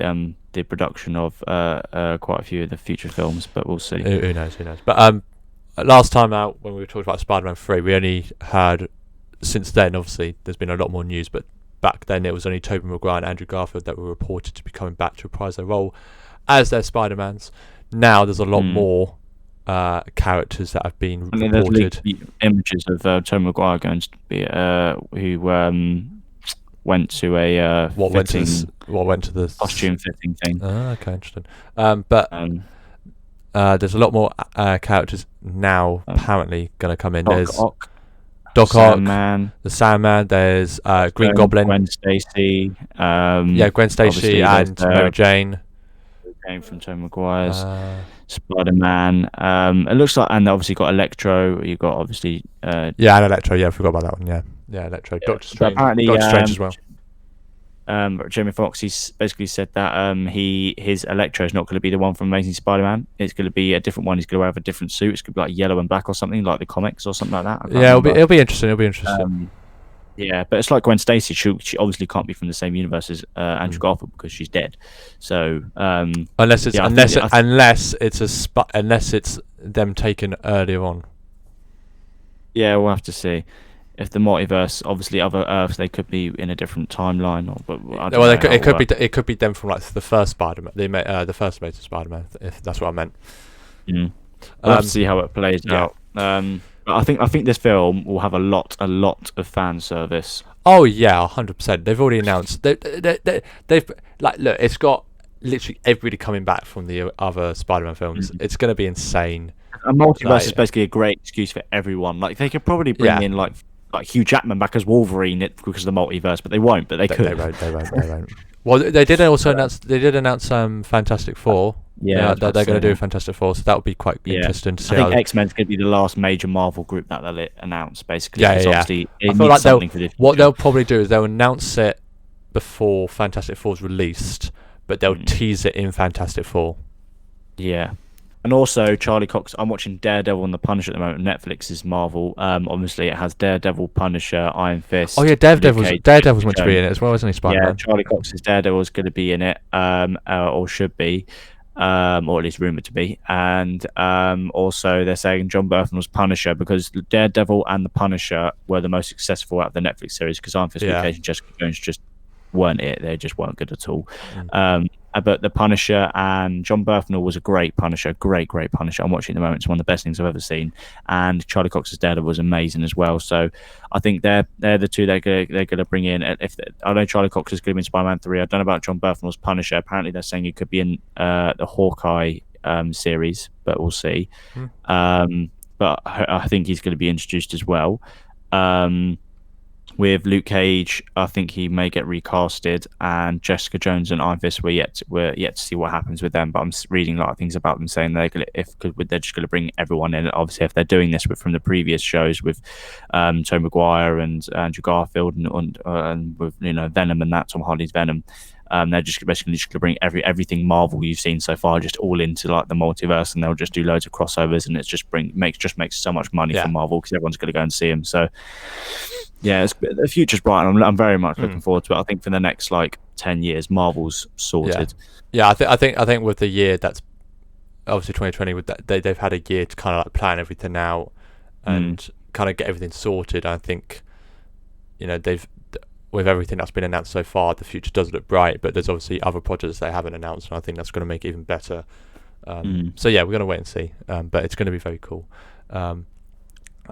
the production of quite a few of the future films. But we'll see. Who knows? But last time out when we were talking about Spider-Man 3, we only heard. Since then, obviously, there's been a lot more news. But back then, it was only Tobey Maguire and Andrew Garfield that were reported to be coming back to reprise their role as their Spider-Mans. Now there's a lot more characters that have been And then there's reported. images of Tobey Maguire going to be who went to a What went to the costume fitting thing. Okay, interesting. But there's a lot more characters now apparently going to come in. There's Doc Ock, Sandman, the Sandman. There's Green Goblin, Gwen Stacy. Gwen Stacy and Mary Jane. Came from Tobey Maguire's Spider-Man. It looks like, and obviously got Electro. You got obviously. And Electro. Yeah, I forgot about that one. Yeah, Electro. Yeah. Doctor Strange. Apparently, Doctor Strange as well. Jamie Foxx, he's basically said that his Electro is not going to be the one from Amazing Spider-Man. It's going to be a different one. He's going to have a different suit. It's going to be like yellow and black or something, like the comics or something like that. Yeah, it'll be interesting. Yeah, but it's like Gwen Stacy. She obviously can't be from the same universe as Andrew Garfield because she's dead. So unless it's them taken earlier on. Yeah, we'll have to see. If the multiverse, obviously other Earths, they could be in a different timeline. It could be them from like the first Spider-Man, the first Amazing Spider-Man, if that's what I meant. We'll have to see how it plays out. But I think this film will have a lot of fan service. Oh yeah, 100%. They've already announced they've like, look, it's got literally everybody coming back from the other Spider-Man films. It's going to be insane. A multiverse is basically a great excuse for everyone. Like they could probably bring in like Hugh Jackman back as Wolverine because of the multiverse, but they won't. But they could. They won't. Well, they did also announce Fantastic Four. Yeah, that they're going to do Fantastic Four, so that would be quite interesting to see. I think X-Men's going to be the last major Marvel group that they'll announce, basically. Yeah. I feel like they'll probably do is they'll announce it before Fantastic Four's released, but they'll tease it in Fantastic Four. Yeah. And also, Charlie Cox, I'm watching Daredevil and the Punisher at the moment. Netflix's Marvel. Obviously, it has Daredevil, Punisher, Iron Fist. Oh yeah, Daredevil's meant to be in it as well, isn't he? Spider-Man. Yeah, Charlie Cox's Daredevil is going to be in it, or should be, or at least rumored to be. And also, they're saying John Bernthal Punisher because Daredevil and the Punisher were the most successful out of the Netflix series because Iron Fist, Luke Cage, and Jessica Jones just weren't it. They just weren't good at all. But the Punisher and John Bernthal was a great Punisher, great Punisher. I'm watching at the moment; it's one of the best things I've ever seen. And Charlie Cox's Daredevil was amazing as well. So I think they're the two they're gonna bring in. I know Charlie Cox is going to be in Spider-Man 3. I don't know about John Bernthal's Punisher. Apparently they're saying he could be in the Hawkeye series, but we'll see. But I think he's going to be introduced as well. With Luke Cage, I think he may get recasted, and Jessica Jones and Iron Fist, we're yet to see what happens with them. But I'm reading a lot of things about them saying they're just going to bring everyone in. Obviously, if they're doing this from the previous shows with Tobey Maguire and Andrew Garfield and with Venom and that Tom Hardy's Venom, they're just basically going to bring everything Marvel you've seen so far just all into like the multiverse, and they'll just do loads of crossovers, and it's makes so much money for Marvel because everyone's going to go and see them. So. Yeah, the future's bright. I'm very much looking forward to it. I think for the next 10 years, Marvel's sorted. Yeah. I think with the year that's obviously 2020, with that they've had a year to kind of plan everything out and kind of get everything sorted. I think they've with everything that's been announced so far, the future does look bright. But there's obviously other projects they haven't announced, and I think that's going to make it even better. So yeah, we're going to wait and see. But it's going to be very cool. And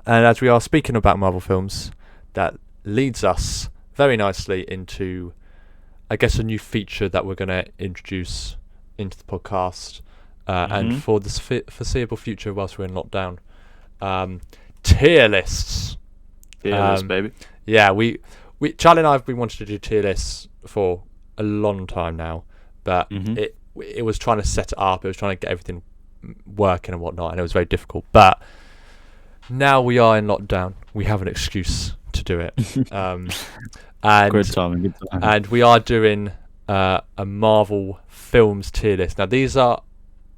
as we are speaking about Marvel films. That leads us very nicely into, I guess, a new feature that we're going to introduce into the podcast, and for the foreseeable future, whilst we're in lockdown, tier lists. Tier lists, baby. Yeah, we Charlie and I have been wanting to do tier lists for a long time now, but it was trying to set it up. It was trying to get everything working and whatnot, and it was very difficult. But now we are in lockdown. We have an excuse to do it, and good time. And we are doing a Marvel films tier list. Now these are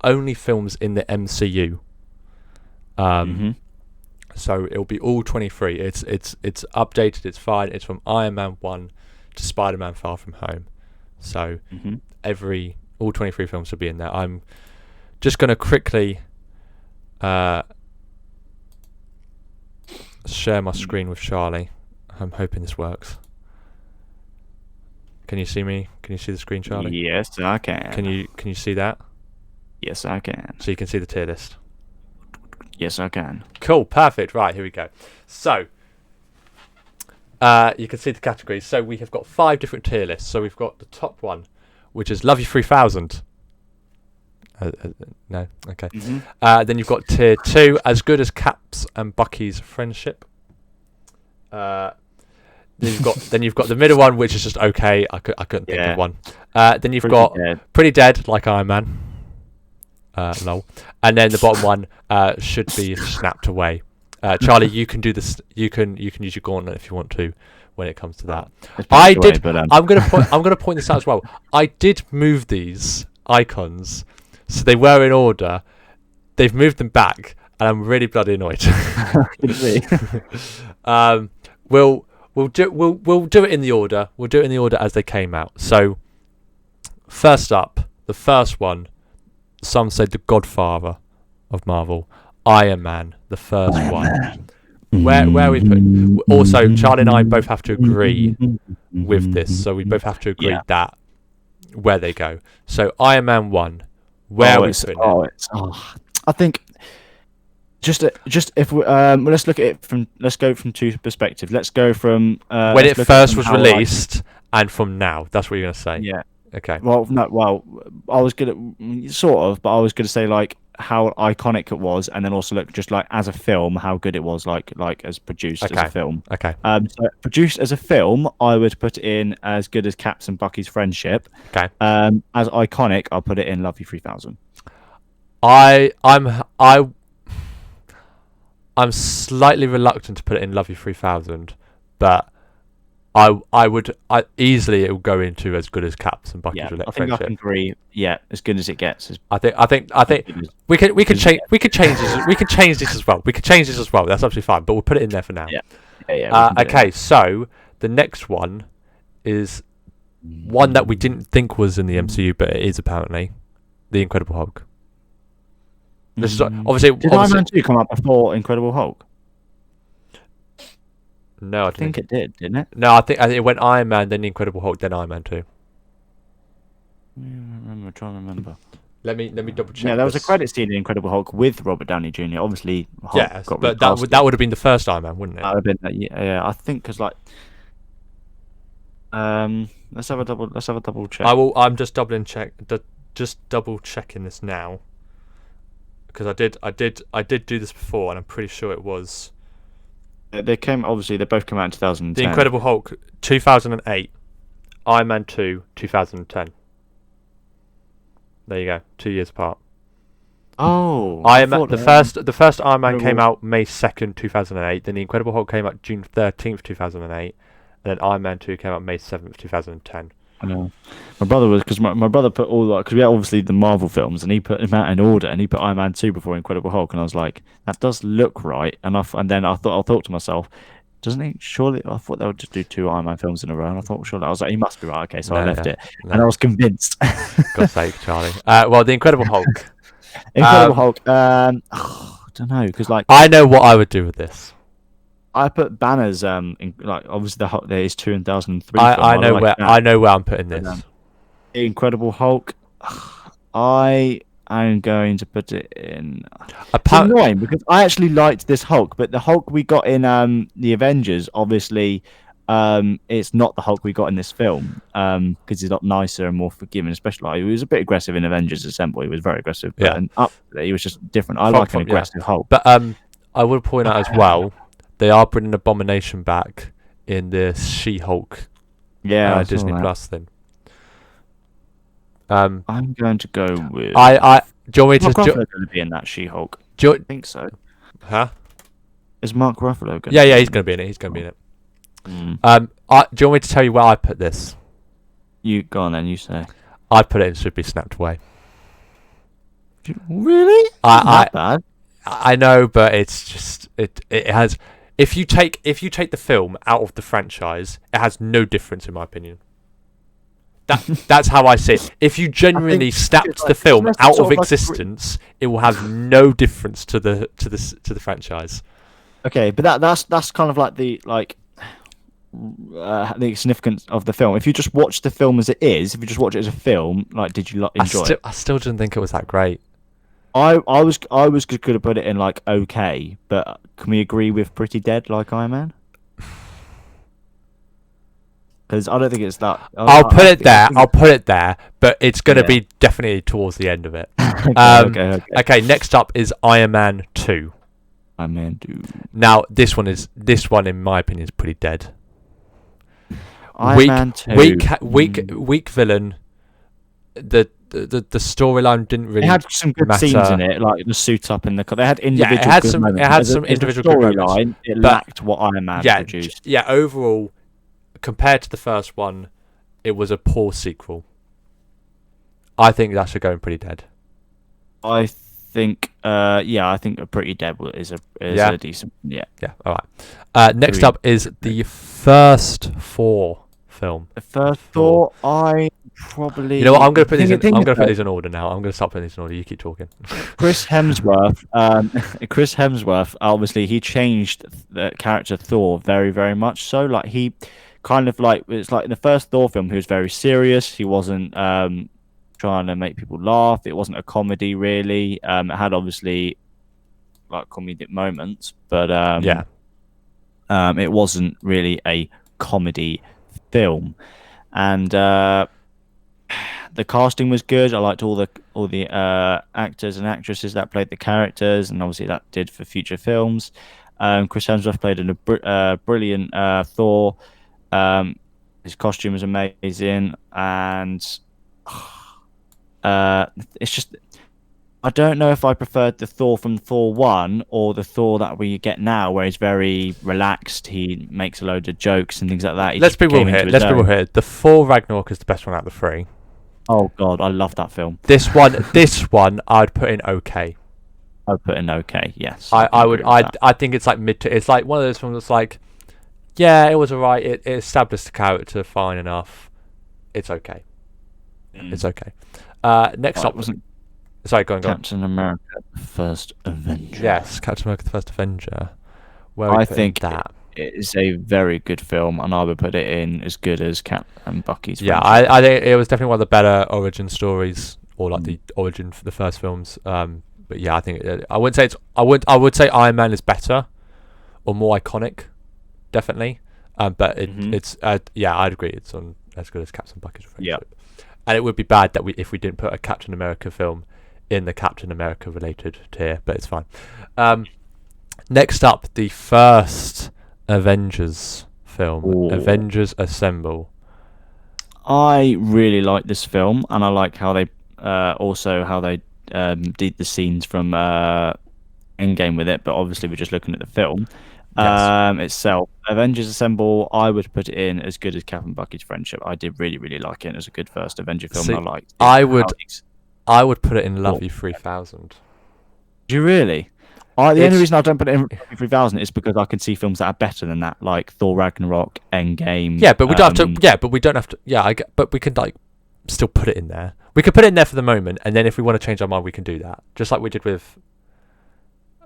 only films in the MCU, so it'll be all 23. It's updated. It's fine. It's from Iron Man 1 to Spider-Man Far From Home. So all 23 films will be in there. I'm just going to quickly share my screen with Charlie. I'm hoping this works. Can you see me? Can you see the screen, Charlie? Yes, I can. Can you see that? Yes, I can. So you can see the tier list. Yes, I can. Cool, perfect. Right, here we go. So, you can see the categories. So we have got 5 different tier lists. So we've got the top one, which is Love You 3000. No, okay. Then you've got tier 2, As Good as Caps and Bucky's Friendship. Then you've got the middle one, which is just okay. I couldn't think of one. Then you've got Pretty Dead, like Iron Man. Lol. And then the bottom one should be Snapped Away. Charlie, you can do this. You can use your gauntlet if you want to when it comes to that. I'm gonna point this out as well. I did move these icons, so they were in order. They've moved them back, and I'm really bloody annoyed. We'll do it in the order. We'll do it in the order as they came out. So, first up, the first one. Some say the Godfather of Marvel, Iron Man, the first one. Where we put. Also, Charlie and I both have to agree with this, so we both have to agree that where they go. So, Iron Man 1, where are we putting it? I think. Just if we, let's look at it from. Let's go from 2 perspectives. Let's go from when it first was released and from now. That's what you're gonna say. Yeah. Okay. Well, no. Well, I was gonna sort of, but I was gonna say like how iconic it was, and then also look just like as a film, how good it was, like as produced as a film. Okay. So produced as a film, I would put it in As Good as Caps and Bucky's Friendship. Okay. As iconic, I'll put it in Love You 3000. I'm slightly reluctant to put it in Love You 3000, but I would easily it will go into As Good as Caps and Bucky's Friendship. I think I can agree. Yeah, as good as it gets. I think we could change this. We could change this as well. That's absolutely fine. But we'll put it in there for now. Yeah. Okay, so the next one is one that we didn't think was in the MCU, but it is apparently The Incredible Hulk. This is obviously. Did Iron Man 2 come up before Incredible Hulk? No, I think it did, didn't it? No, I think it went Iron Man, then the Incredible Hulk, then Iron Man 2. I'm trying to remember. Let me double check. Yeah, there was a credit scene in Incredible Hulk with Robert Downey Jr. Obviously, Hulk but that would have been the first Iron Man, wouldn't it? That would have been yeah. I think because like, let's have a double check. I'm just double checking this now because I did do this before, and I'm pretty sure it was. They both came out in 2010. The Incredible Hulk, 2008. Iron Man 2, 2010. There you go, 2 years apart. Oh, the first Iron Man came out May 2nd, 2008. Then the Incredible Hulk came out June 13th, 2008, and then Iron Man 2 came out May 7th, 2010. I know. My brother was because my brother put all because we had obviously the Marvel films, and he put them out in order, and he put Iron Man 2 before Incredible Hulk, and I was like, that does look right, and then I thought to myself, doesn't he? Surely, I thought they would just do 2 Iron Man films in a row, and I thought, surely, I was like, he must be right. Okay, so I left it, and I was convinced. God's sake, Charlie. Well, the Incredible Hulk. I don't know, because like I know what I would do with this. I put Banner's in, like obviously there is 2003. I know where I'm putting this. Incredible Hulk. I am going to put it in. It's annoying because I actually liked this Hulk, but the Hulk we got in the Avengers, obviously, it's not the Hulk we got in this film because he's a lot nicer and more forgiving. Especially, like, he was a bit aggressive in Avengers Assemble. He was very aggressive, but up there, he was just different. I like an aggressive Hulk. But I would point out as well. They are bringing Abomination back in the She-Hulk Disney Plus thing. I'm going to go with. Do you want me to? Mark Ruffalo going to be in that She-Hulk? I think so. Huh? Is Mark Ruffalo going? Yeah, he's going to be in it. He's going to be in it. Do you want me to tell you where I put this? You go on then. You say. I put it in Should Be Snapped Away. Really? Not bad. I know, but it's just it has. If you take the film out of the franchise, it has no difference in my opinion. That's how I see it. If you genuinely snapped the film out of existence, it will have no difference to the franchise. Okay, but that's kind of like the significance of the film. If you just watch the film as it is, if you just watch it as a film, like, did you enjoy it? I still didn't think it was that great. I was going to put it in like okay, but can we agree with pretty dead like Iron Man? Because I don't think it's that. I'll put it there. I'll put it there, but it's going to be definitely towards the end of it. Okay. Next up is Iron Man 2. Iron Man 2. Now this one in my opinion is pretty dead. Iron Man 2. Weak villain. The storyline didn't really. It had some good scenes in it, like the suit up in the. They had individual. It had some individual storyline. It lacked what Iron Man produced. Yeah, overall, compared to the first one, it was a poor sequel. I think that should go in pretty dead. I think a pretty dead is a decent. Yeah. All right. Next up is the first Thor film. The first Thor, I probably. You know what? I'm going to put these. I'm going to put these in order now. I'm going to start putting these in order. You keep talking. Chris Hemsworth. Obviously, he changed the character Thor very, very much. So, like, he kind of like it's like in the first Thor film, he was very serious. He wasn't trying to make people laugh. It wasn't a comedy, really. It had obviously like comedic moments, but it wasn't really a comedy film. And the casting was good. I liked all the actors and actresses that played the characters, and obviously that did for future films. Chris Hemsworth played a brilliant Thor. His costume was amazing, and it's just I don't know if I preferred the Thor from Thor 1 or the Thor that we get now, where he's very relaxed. He makes a load of jokes and things like that. Let's be real here. The Thor Ragnarok is the best one out of the three. Oh God, I love that film. This one, I'd put in okay. I'd put in okay. Yes. I think it's like it's like one of those films that's like, yeah, it was alright. It established the character fine enough. It's okay. It's okay. Next up wasn't. Sorry, go on. Captain America: The First Avenger. Yes, Captain America: The First Avenger. I think that it is a very good film, and I would put it in as good as Cap and Bucky's. Yeah, I think it was definitely one of the better origin stories, or like the origin for the first films. But yeah, I think I wouldn't say it's. I would say Iron Man is better, or more iconic, definitely. But it's I'd agree. It's on as good as Captain Bucky's Friendship. Yeah. And it would be bad that if we didn't put a Captain America film in the Captain America related tier, but it's fine. Next up, the first Avengers film, Avengers Assemble. I really like this film, and I like how they did the scenes from Endgame with it. But obviously, we're just looking at the film itself. Avengers Assemble, I would put it in as good as Captain Bucky's Friendship. I did really, really like it. It was a good first Avenger film. See, I liked it. I would put it in Love You 3000. Do you really? The only reason I don't put it in 3000 is because I can see films that are better than that, like Thor Ragnarok, Endgame. Yeah, but we don't have to. Yeah, but we don't have to. Yeah, but we could like still put it in there. We could put it in there for the moment, and then if we want to change our mind, we can do that, just like we did with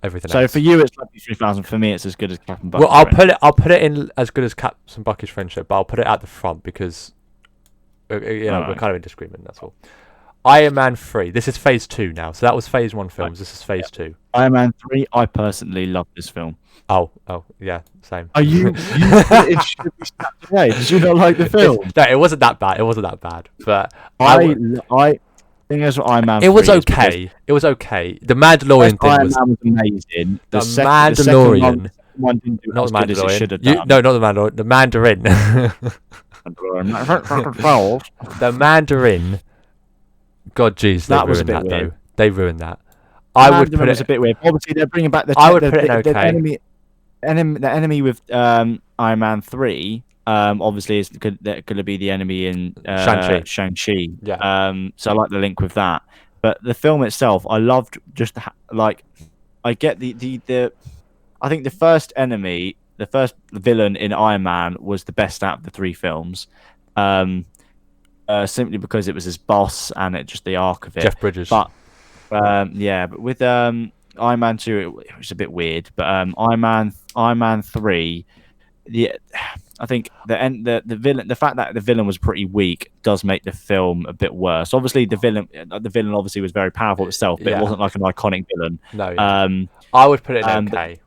everything else. So for you, it's Love You 3000. For me, it's as good as Captain Bucky's. Well, I'll put it in as good as Captain Bucky's Friendship, but I'll put it at the front because we're kind of in disagreement. That's all. Iron Man 3. This is phase 2 now. So that was phase 1 films. This is phase 2. Iron Man 3. I personally love this film. Oh, yeah, same. Are you it should be snapped away. Did you not like the film? No, it wasn't that bad. It wasn't that bad. But I think that's what Iron Man. It was okay. It was okay. The Mandalorian thing was amazing. The Mandalorian. One didn't do not as the good as it should have Mandalorian. done. No, not the Mandalorian. The Mandarin. The Mandarin. God, jeez, they ruined that though. They ruined that. I would put it a bit weird. Obviously, they're bringing back the. I would put it okay. The enemy with Iron Man 3. Obviously, is going to be the enemy in Shang-Chi. Yeah. So I like the link with that. But the film itself, I loved just I get the. I think the first enemy, the first villain in Iron Man was the best out of the 3 films. Simply because it was his boss and it just the arc of it. Jeff Bridges. But but with Iron Man 2, it was a bit weird. But Iron Man 3, I think the villain, the fact that the villain was pretty weak, does make the film a bit worse. Obviously, the villain obviously was very powerful itself, but it wasn't like an iconic villain. No. Yeah. I would put it in okay.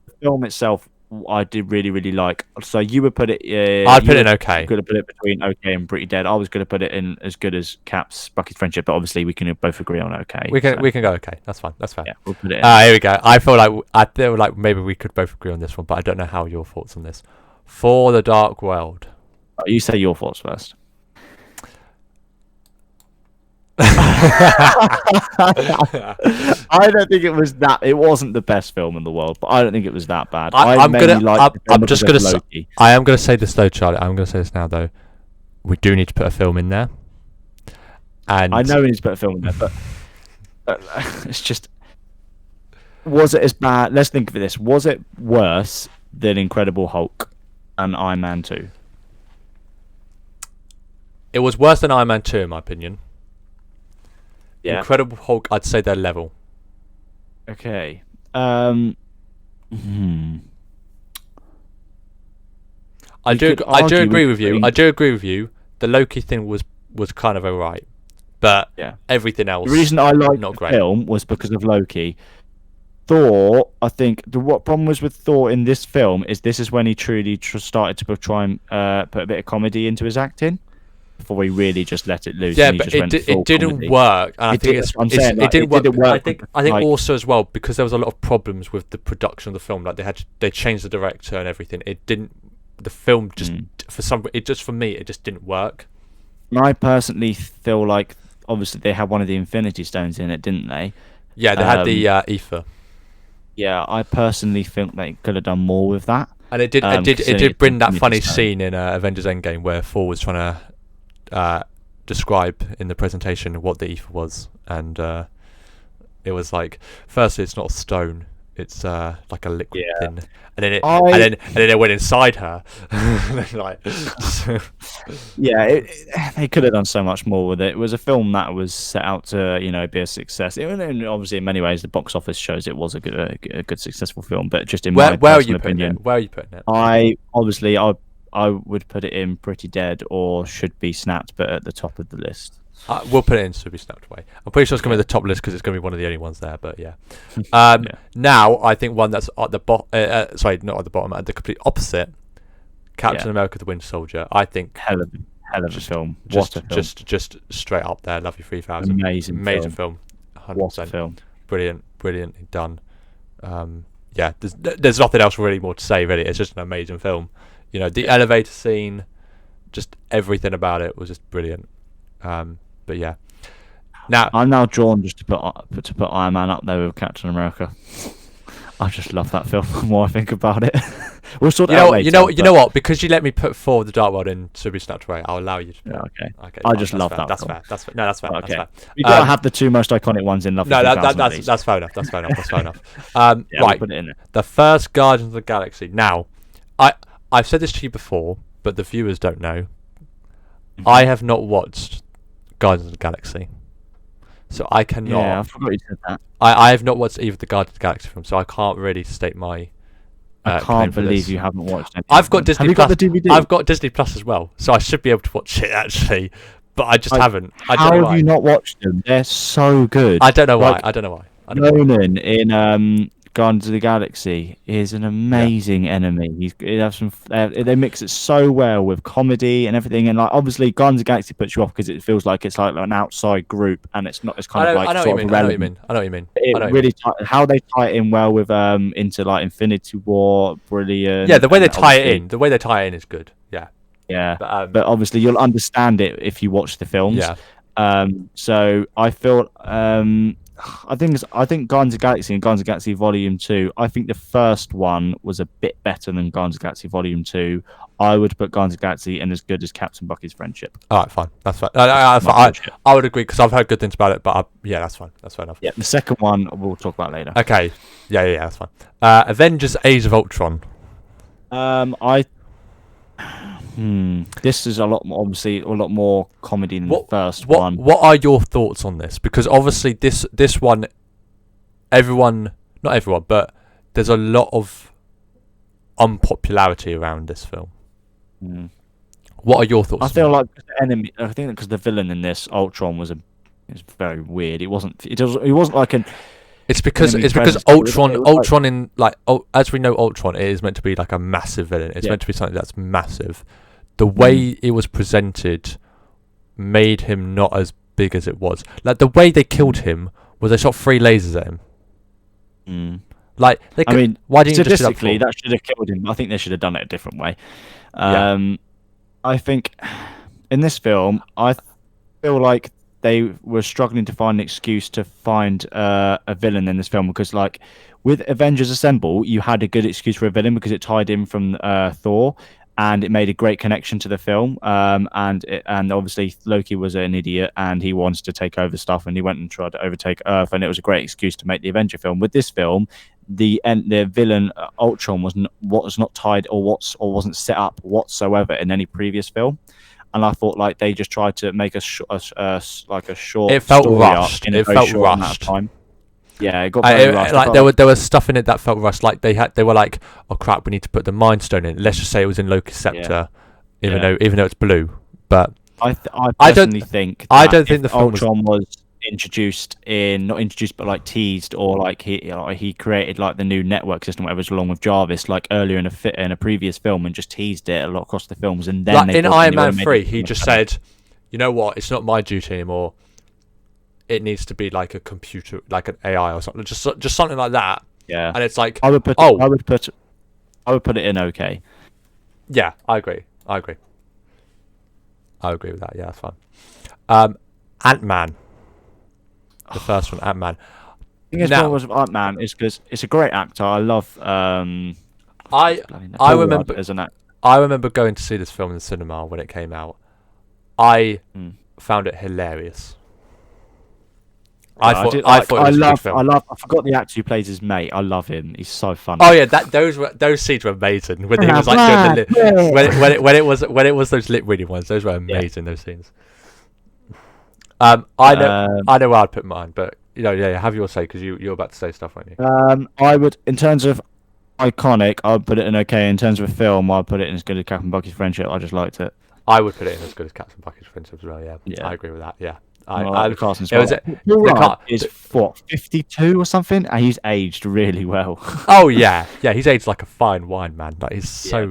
The film itself, I did really, really like. So you would put it. I'd put it in okay. Could have put it between okay and pretty dead. I was going to put it in as good as Cap's Bucky's Friendship, but obviously we can both agree on okay. We can go okay. That's fine. That's fair. Yeah, we'll put it in. Here we go. I feel like maybe we could both agree on this one, but I don't know how your thoughts on this. For the Dark World. You say your thoughts first. I don't think it was that. It wasn't the best film in the world, but I don't think it was that bad. I am going to say this though, Charlie. I'm going to say this now though. We do need to put a film in there. And I know we need to put a film in there, but it's just. Was it as bad? Let's think of this. Was it worse than Incredible Hulk and Iron Man 2? It was worse than Iron Man 2, in my opinion. Yeah. Incredible Hulk, I'd say they're level. Okay. I do agree with you. I do agree with you. The Loki thing was kind of alright, but everything else. The reason I liked the film was because of Loki. Thor, I think what problem was with Thor in this film is this is when he truly started to try and put a bit of comedy into his acting. Before he really just let it loose. Yeah, but it didn't work. And it didn't work. I think also as well because there was a lot of problems with the production of the film. Like they changed the director and everything. It didn't. The film just for me it just didn't work. I personally feel like obviously they had one of the Infinity Stones in it, didn't they? Yeah, they had the ether. Yeah, I personally think they could have done more with that. And it did bring that funny scene in Avengers Endgame where Thor was trying to describe in the presentation what the ether was, and it was like, firstly, it's not a stone; it's like a liquid thing, and then it went inside her. They could have done so much more with it. It was a film that was set out to be a success. And obviously, in many ways, the box office shows it was a good successful film. But just in my personal opinion, where are you putting it? I would put it in Pretty Dead or Should Be Snapped, but at the top of the list. We'll put it in Should Be Snapped away. I'm pretty sure it's going to be the top list because it's going to be one of the only ones there, but yeah. Now, I think one that's at the bottom, not at the bottom, at the complete opposite, Captain America the Winter Soldier. I think... Hell of a film. What a film. Just straight up there. Love You 3000. Amazing film. 100%. What a film. Brilliantly done. There's nothing else really more to say, really. It's just an amazing film. The elevator scene, just everything about it was just brilliant. But yeah, now I'm now drawn just to put Iron Man up there with Captain America. I just love that film. The more I think about it, we'll sort it out later. You know what? Because you let me put forward the Dark World in Should Be Snapped Away, I'll allow you to. Okay. I just love that. That's fair. That's fair. No, that's fair. Okay. That's fair. You gotta have the two most iconic ones in Love. No, that's fair enough. That's fair enough. Right. We'll put it in there. The first Guardians of the Galaxy. Now, I've said this to you before, but the viewers don't know. Mm-hmm. I have not watched Guardians of the Galaxy, so I cannot. Yeah, I forgot you said that. I have not watched either the Guardians of the Galaxy film, so I can't really state my. I can't believe you haven't watched it. I've got Disney Plus. Got the DVD? I've got Disney Plus as well, so I should be able to watch it actually, but I just haven't. I don't know why. How have you not watched them? They're so good. I don't know why. Ronan in Guardians of the Galaxy is an amazing enemy. They mix it so well with comedy and everything, and like obviously Guardians of the Galaxy puts you off because it feels like it's like an outside group and it's not. It's kind of like I know what you mean. It really how they tie it in well with into like Infinity War, brilliant. Yeah, the way they tie it in is good. Yeah. Yeah, but obviously you'll understand it if you watch the films. Yeah. So I feel I think Guardians of the Galaxy and Guardians of the Galaxy Volume 2, I think the first one was a bit better than Guardians of the Galaxy Volume 2. I would put Guardians of the Galaxy in as good as Captain Bucky's Friendship. All right, fine. That's fine. I would agree because I've heard good things about it, but that's fine. That's fair enough. Yeah, the second one we'll talk about later. Okay. Yeah, that's fine. Avengers Age of Ultron. This is a lot more comedy than the first one. What are your thoughts on this? Because obviously this one, not everyone, but there's a lot of unpopularity around this film. What are your thoughts? I feel like the enemy. I think because the villain in this Ultron was very weird. It wasn't like an. It's because Ultron in like as we know Ultron, it is meant to be like a massive villain. It's meant to be something that's massive. The way it was presented made him not as big as it was. Like the way they killed him was they shot 3 lasers at him. Like why didn't you just statistically that should have killed him? I think they should have done it a different way. I think in this film, I feel like they were struggling to find an excuse to find a villain in this film because, like, with Avengers Assemble, you had a good excuse for a villain because it tied in from Thor, and it made a great connection to the film. And obviously Loki was an idiot and he wanted to take over stuff, and he went and tried to overtake Earth, and it was a great excuse to make the Avenger film. With this film, the villain Ultron was not tied or wasn't set up whatsoever in any previous film. And I thought like they just tried to make a short. It felt rushed. It felt rushed. Time. Yeah, it got very rushed. Like there was stuff in it that felt rushed. Like they were like, oh crap, we need to put the Mind Stone in. Let's just say it was in Loki's scepter, even though it's blue. But I personally think I don't think the film Ultron was not introduced, but like teased, or like he created like the new network system, whatever, along with Jarvis, like earlier in a previous film, and just teased it a lot across the films. And then like in Iron Man 3, he just said, you know what, it's not my duty anymore. It needs to be like a computer, like an AI or something, just something like that. Yeah, and it's like I would put it in okay. Yeah, I agree with that. Yeah, that's fine. Ant-Man. The first one, Ant-Man. The thing is, with Ant-Man is because it's a great actor. I love. I remember going to see this film in the cinema when it came out. I found it hilarious. I forgot the actor who plays his mate. I love him. He's so funny. Oh yeah, those scenes were amazing. When he was like doing when it was those lip reading ones. Those were amazing. Those scenes. I know where I'd put mine, but have your say because you're about to say stuff, aren't you? I would, in terms of iconic, I'd put it in okay. In terms of a film, I'd put it in as good as Captain Bucky's Friendship. I just liked it. I would put it in as good as Captain Bucky's Friendship as well. Yeah. I agree with that. Yeah. Is 52 or something, and he's aged really well. Oh yeah, he's aged like a fine wine, man. Like he's so.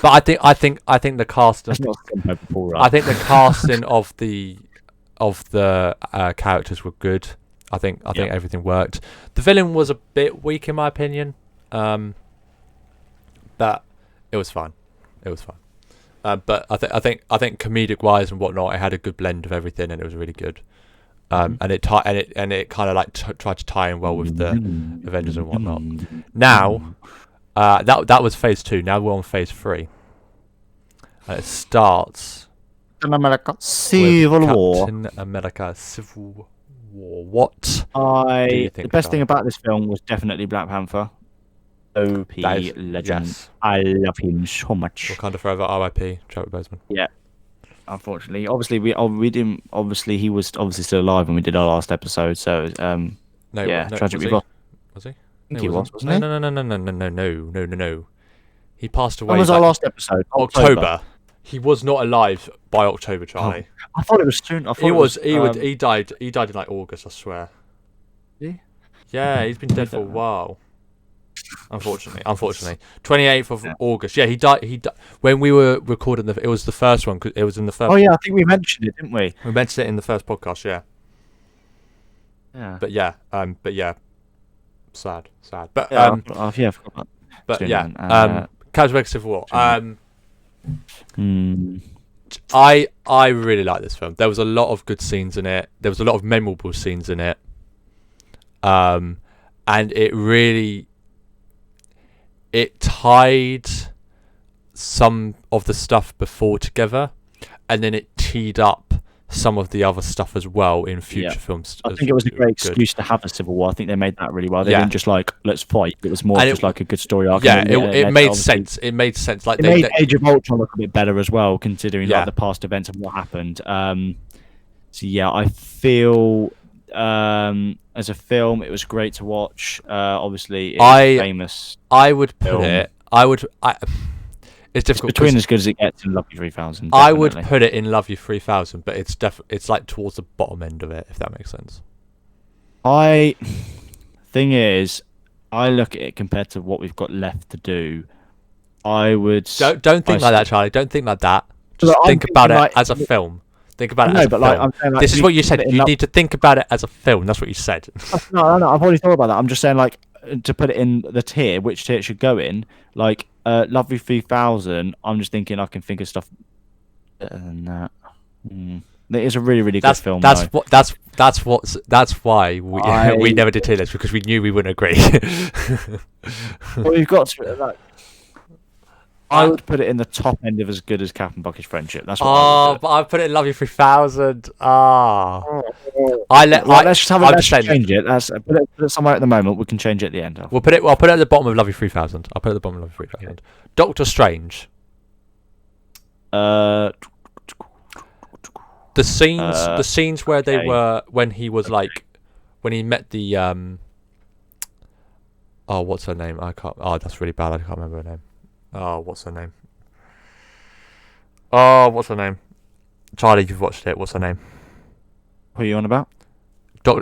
But I think the casting. I think the casting of the characters were good. I think everything worked. The villain was a bit weak in my opinion, but it was fine. But I think comedic wise and whatnot, it had a good blend of everything, and it was really good. And it kind of like tried to tie in well with the Avengers and whatnot. Now, that was phase 2. Now we're on phase 3, and it starts. Captain America Civil War. What? The best thing about this film was definitely Black Panther. OP legend. Yes. I love him so much. Wakanda Forever, R.I.P. Chadwick Boseman. Yeah. Unfortunately, obviously we didn't. Obviously, he was obviously still alive when we did our last episode. So tragic. Was he? I think he was, wasn't he? No. He passed away. When was our last episode? October. He was not alive by October, Charlie. I thought it was soon. He died in like August, I swear. Yeah, he's been dead for a while. Unfortunately, 28th of August. Yeah, he died when we were recording it was the first one. It was in the first. Oh yeah, I think we mentioned it, didn't we? We mentioned it in the first podcast. Yeah. But sad. But I forgot. But Captain America Civil War. I really like this film. There was a lot of good scenes in it. There was a lot of memorable scenes in it. And it really. It tied some of the stuff before together, and then it teed up some of the other stuff as well in future films. I think it was a great excuse to have a Civil War. I think they made that really well. They didn't just like, let's fight. It was more just like a good story arc. Yeah, it made sense. It made sense. Like it made Age of Ultron look a bit better as well, considering like the past events and what happened. I feel as a film, it was great to watch. Obviously, it's famous. I would put it. It's difficult. It's between as good as it gets and Love You 3000. I would put it in Love You 3000, but it's like towards the bottom end of it, if that makes sense. Thing is, I look at it compared to what we've got left to do. I would don't think like that, Charlie. Don't think like that. Just think about it as a film. Think about it as a film. I'm saying, this is what you said. You need to think about it as a film. That's what you said. No. I've already thought about that. I'm just saying, like, to put it in the tier, which tier it should go in. Like, Love You 3000. I'm just thinking I can think of stuff better than that. It is a really, really good film. That's why we never did tier lists, because we knew we wouldn't agree. Well, you've got to, like, I would put it in the top end of as good as Captain Bucky's Friendship. That's what I would do. But I put it in Love You 3000. Let's just change it. Put it somewhere at the moment. We can change it at the end. I'll put it at the bottom of Love You 3000. I'll put it at the bottom of Love You 3000. Doctor Strange. The scenes where they were when he was like when he met the what's her name? That's really bad. I can't remember her name. What's her name? What's her name? Charlie, you've watched it. What's her name? What are you on about?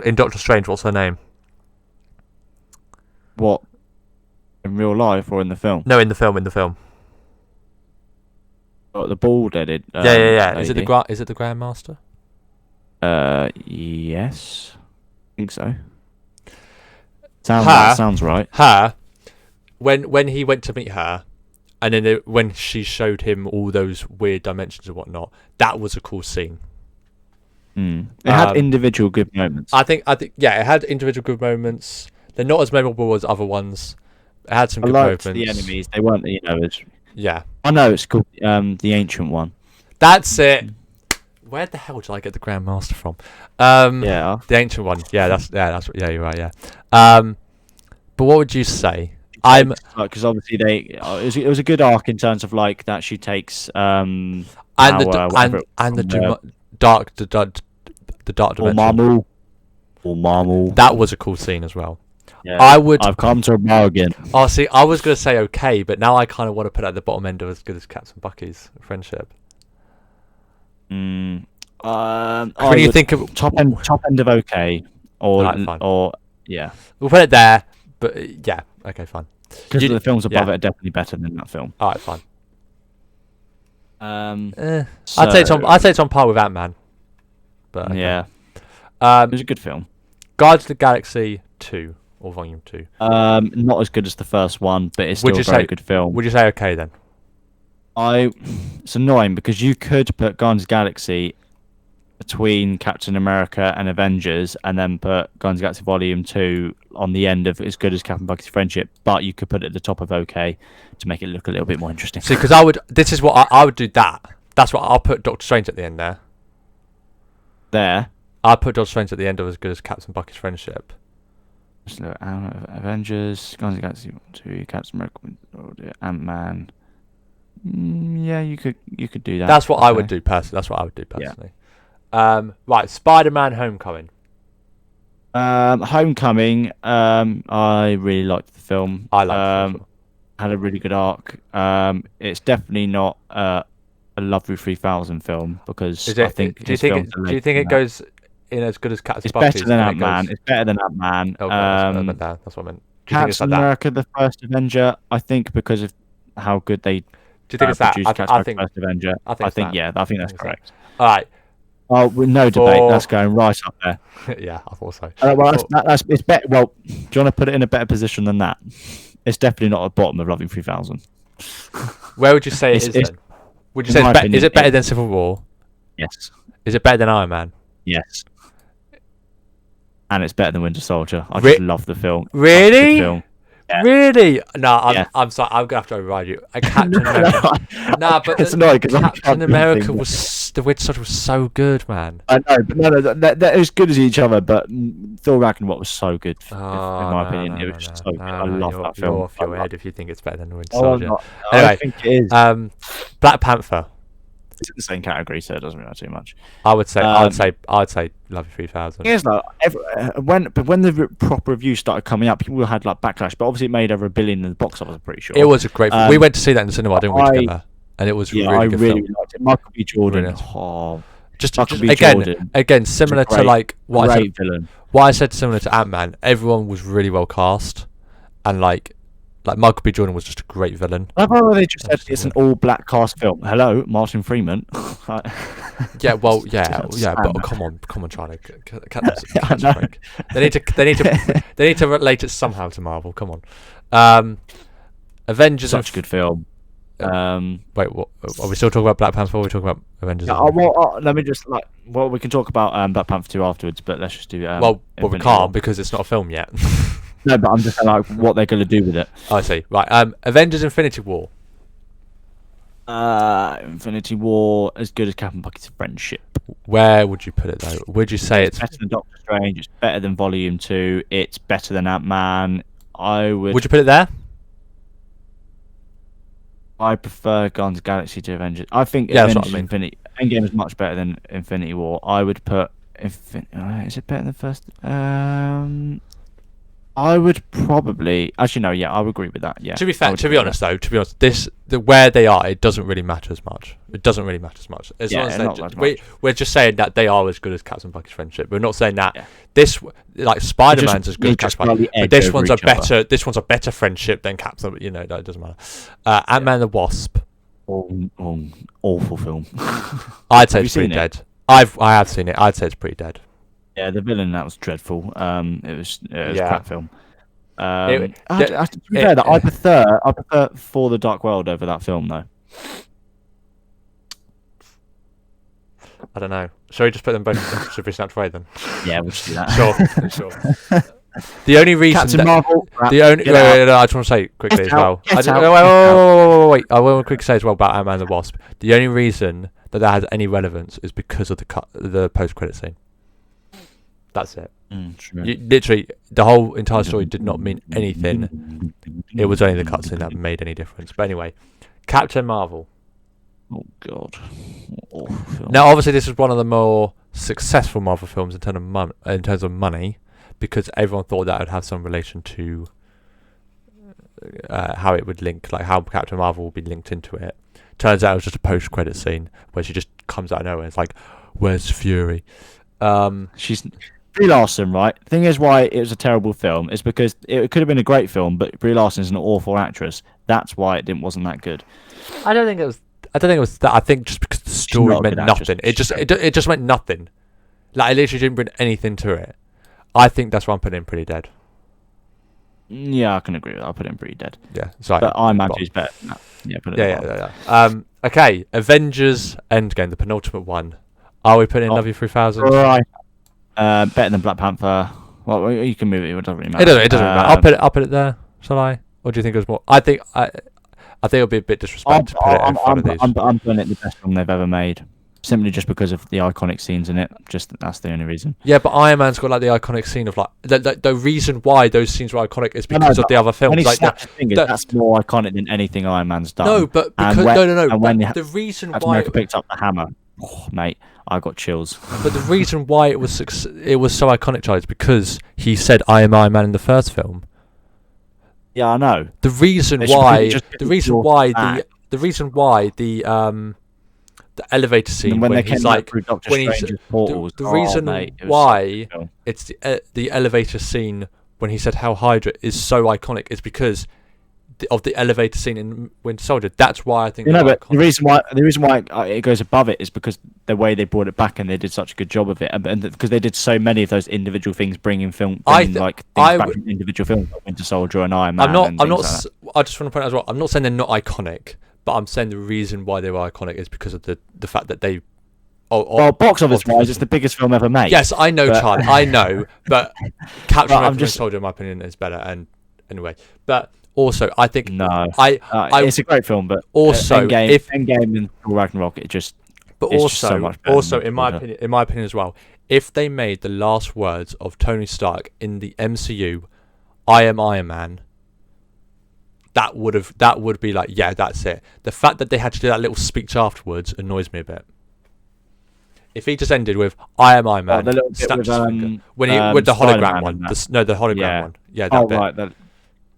In Doctor Strange, what's her name? What? In real life or in the film? No, in the film. Oh, the bald-headed. Yeah. Lady. Is it the Grandmaster? Yes. I think so. That sounds right. Her. When he went to meet her, and then when she showed him all those weird dimensions and whatnot, that was a cool scene. It had individual good moments. I think yeah, it had individual good moments. They're not as memorable as other ones. It had some good moments. The enemies, they weren't, as yeah. I know it's called the Ancient One. That's it. Where the hell did I get the Grandmaster from? Yeah, the Ancient One. Yeah, you're right. Yeah. But what would you say? Because obviously it was a good arc in terms of like that she takes the dark dimension. Marmal. That was a cool scene as well. Yeah, I've come to a bargain. Oh, see, I was gonna say okay, but now I kind of want to put it at the bottom end of as good as Captain Bucky's Friendship. When you think of top end of okay, or yeah, we'll put it there. But yeah, okay, fine. Because the films above it are definitely better than that film. All right, fine. I'd say it's on par with Ant-Man. But okay. Yeah, it was a good film. Guardians of the Galaxy 2 or Volume 2. Not as good as the first one, but it's still a very good film. Would you say okay then? It's annoying because you could put Guardians of the Galaxy between Captain America and Avengers, and then put Guardians of the Galaxy Volume 2 on the end of as good as Captain Bucky's Friendship, but you could put it at the top of okay to make it look a little bit more interesting. See, because this is what I would do That's what I'll put Doctor Strange at the end there. I'll put Doctor Strange at the end of as good as Captain Bucky's Friendship. Avengers, Guardians of the Galaxy 2, Captain America, Ant-Man. Yeah, you could do that. That's what I would do personally. Yeah. Right, Spider-Man: Homecoming. Homecoming. I really liked the film. I liked the film. Had a really good arc. It's definitely not a Love You 3000 film because do you think it goes in as good as Captain Bucky's? It's better than Ant-Man. It's better than Ant-Man. Oh, that's what I meant. Captain America: The First Avenger. I think because of how good they. Do you think it's that? I think First Avenger. I think that's correct. All right. Oh, no debate. That's going right up there. Yeah, I thought so. It's better. Well, do you want to put it in a better position than that? It's definitely not at the bottom of Love You 3000. Where would you say it is then? Would you say is it better than Civil War? Yes. Is it better than Iron Man? Yes. And it's better than Winter Soldier. I just love the film. Really? Yeah. Really? No, I'm sorry. I'm gonna have to override you. Captain America. But it's annoying because Captain America the Winter Soldier was so good, man. I know, but they're as good as each other. But Thor Ragnarok was so good. In my opinion, it was just so good. I love that film. You're off your head if you think it's better than Winter Soldier. Anyway, I think it is. Black Panther. It's in the same category, so it doesn't really matter too much. I would say Love You 3000. Here's like when the proper reviews started coming up, people had like backlash, but obviously it made over $1 billion in the box office. I'm pretty sure It was a great film. We went to see that in the cinema, didn't we, together? And it was really good film. Liked it. Michael B. Jordan. Really nice. Just again, similar to like what I said similar to Ant-Man. Everyone was really well cast, and like Michael B. Jordan was just a great villain. I love how they just said it's an all-black cast film. Hello, Martin Freeman. Yeah, well, but come on, Charlie, catch a break. They need to relate it somehow to Marvel. Come on, Avengers. Such a good film. Wait, what? Are we still talking about Black Panther? Or are we talking about Avengers? Let me just we can talk about Black Panther 2 afterwards, but let's just do we can't because it's not a film yet. No, but I'm just saying like what they're going to do with it. I see. Right, Avengers: Infinity War. Infinity War as good as Captain Bucket's Friendship. Where would you put it though? Would you say it's better than Doctor Strange? It's better than Volume 2. It's better than Ant-Man. Would you put it there? I prefer Guardians of the Galaxy to Avengers. I think Endgame is much better than Infinity War. I would put is it better than the first? I would probably I would agree with that. Yeah. To be honest, where they are, it doesn't really matter as much. It doesn't really matter as much. As long as we're just saying that they are as good as Captain Bucket's Friendship. We're not saying that this like Spider-Man's as good as Captain Bucket, but this one's a better. This one's a better friendship than Captain. You know, that doesn't matter. Ant-Man and the Wasp. Awful film. I'd say it's pretty dead. I have seen it. I'd say it's pretty dead. Yeah, the villain, that was dreadful. It was a crap film. To be fair, I prefer For the Dark World over that film, though. I don't know. Shall we just put them both? Should we snatch away then? Yeah, we'll just do that. Sure. The only reason Captain Marvel. I just want to say quickly as well. Wait. I will quickly say as well about Ant-Man and the Wasp. The only reason that has any relevance is because of the post-credit scene. That's it. Literally, the whole entire story did not mean anything. It was only the cutscene that made any difference. But anyway, Captain Marvel. Oh God. Now, obviously, this is one of the more successful Marvel films in terms of money, because everyone thought that would have some relation to how it would link, like how Captain Marvel would be linked into it. Turns out it was just a post-credit scene where she just comes out of nowhere. It's like, where's Fury? She's Brie Larson, right? The thing is, why it was a terrible film is because it could have been a great film, but Brie Larson is an awful actress. That's why it wasn't that good. I don't think it was that. I think just because the story meant nothing. It just meant nothing. Like, it literally didn't bring anything to it. I think that's why I'm putting in Pretty Dead. Yeah, I can agree with that. I'll put it in Pretty Dead. Yeah, sorry. But Iron Man 2 is better. No. Yeah, put it in. Okay, Avengers Endgame, the penultimate one. Are we putting in Love You 3000? Right. Better than Black Panther. Well, you can move it. It doesn't really matter. It doesn't matter. I'll put it there. Shall I? Or do you think it was more? I think it'll be a bit disrespectful to put it in front of these. I'm putting it the best film they've ever made. Simply just because of the iconic scenes in it. That's the only reason. Yeah, but Iron Man's got like the iconic scene of like the reason why those scenes were iconic is because of the other films. When he snaps his fingers, that's more iconic than anything Iron Man's done. No, but because And when the reason why America picked up the hammer, mate, I got chills. But the reason why it was so iconic, Charlie, is because he said I am Iron Man in the first film. Yeah, I know. The reason why the elevator scene when he's like portals, the reason why it's the elevator scene when he said Hail Hydra is so iconic is because of the elevator scene in Winter Soldier. That's why I think. But the reason why it goes above it is because the way they brought it back and they did such a good job of it, and because they did so many of those individual things, bringing things back from individual films, like Winter Soldier and Iron Man. I just want to point out as well. I'm not saying they're not iconic, but I'm saying the reason why they were iconic is because of the fact that they. Box office wise, it's the biggest film ever made. Yes, I know, Charlie. I know, but Captain America: Soldier, in my opinion, is better. And anyway, but. Also, I think it's a great film, but also Endgame and Thor Ragnarok, just so much better. Also, in my opinion as well, if they made the last words of Tony Stark in the MCU, "I am Iron Man," that would be like, yeah, that's it. The fact that they had to do that little speech afterwards annoys me a bit. If he just ended with "I am Iron Man," with the hologram one, the hologram one, yeah, that bit. Right.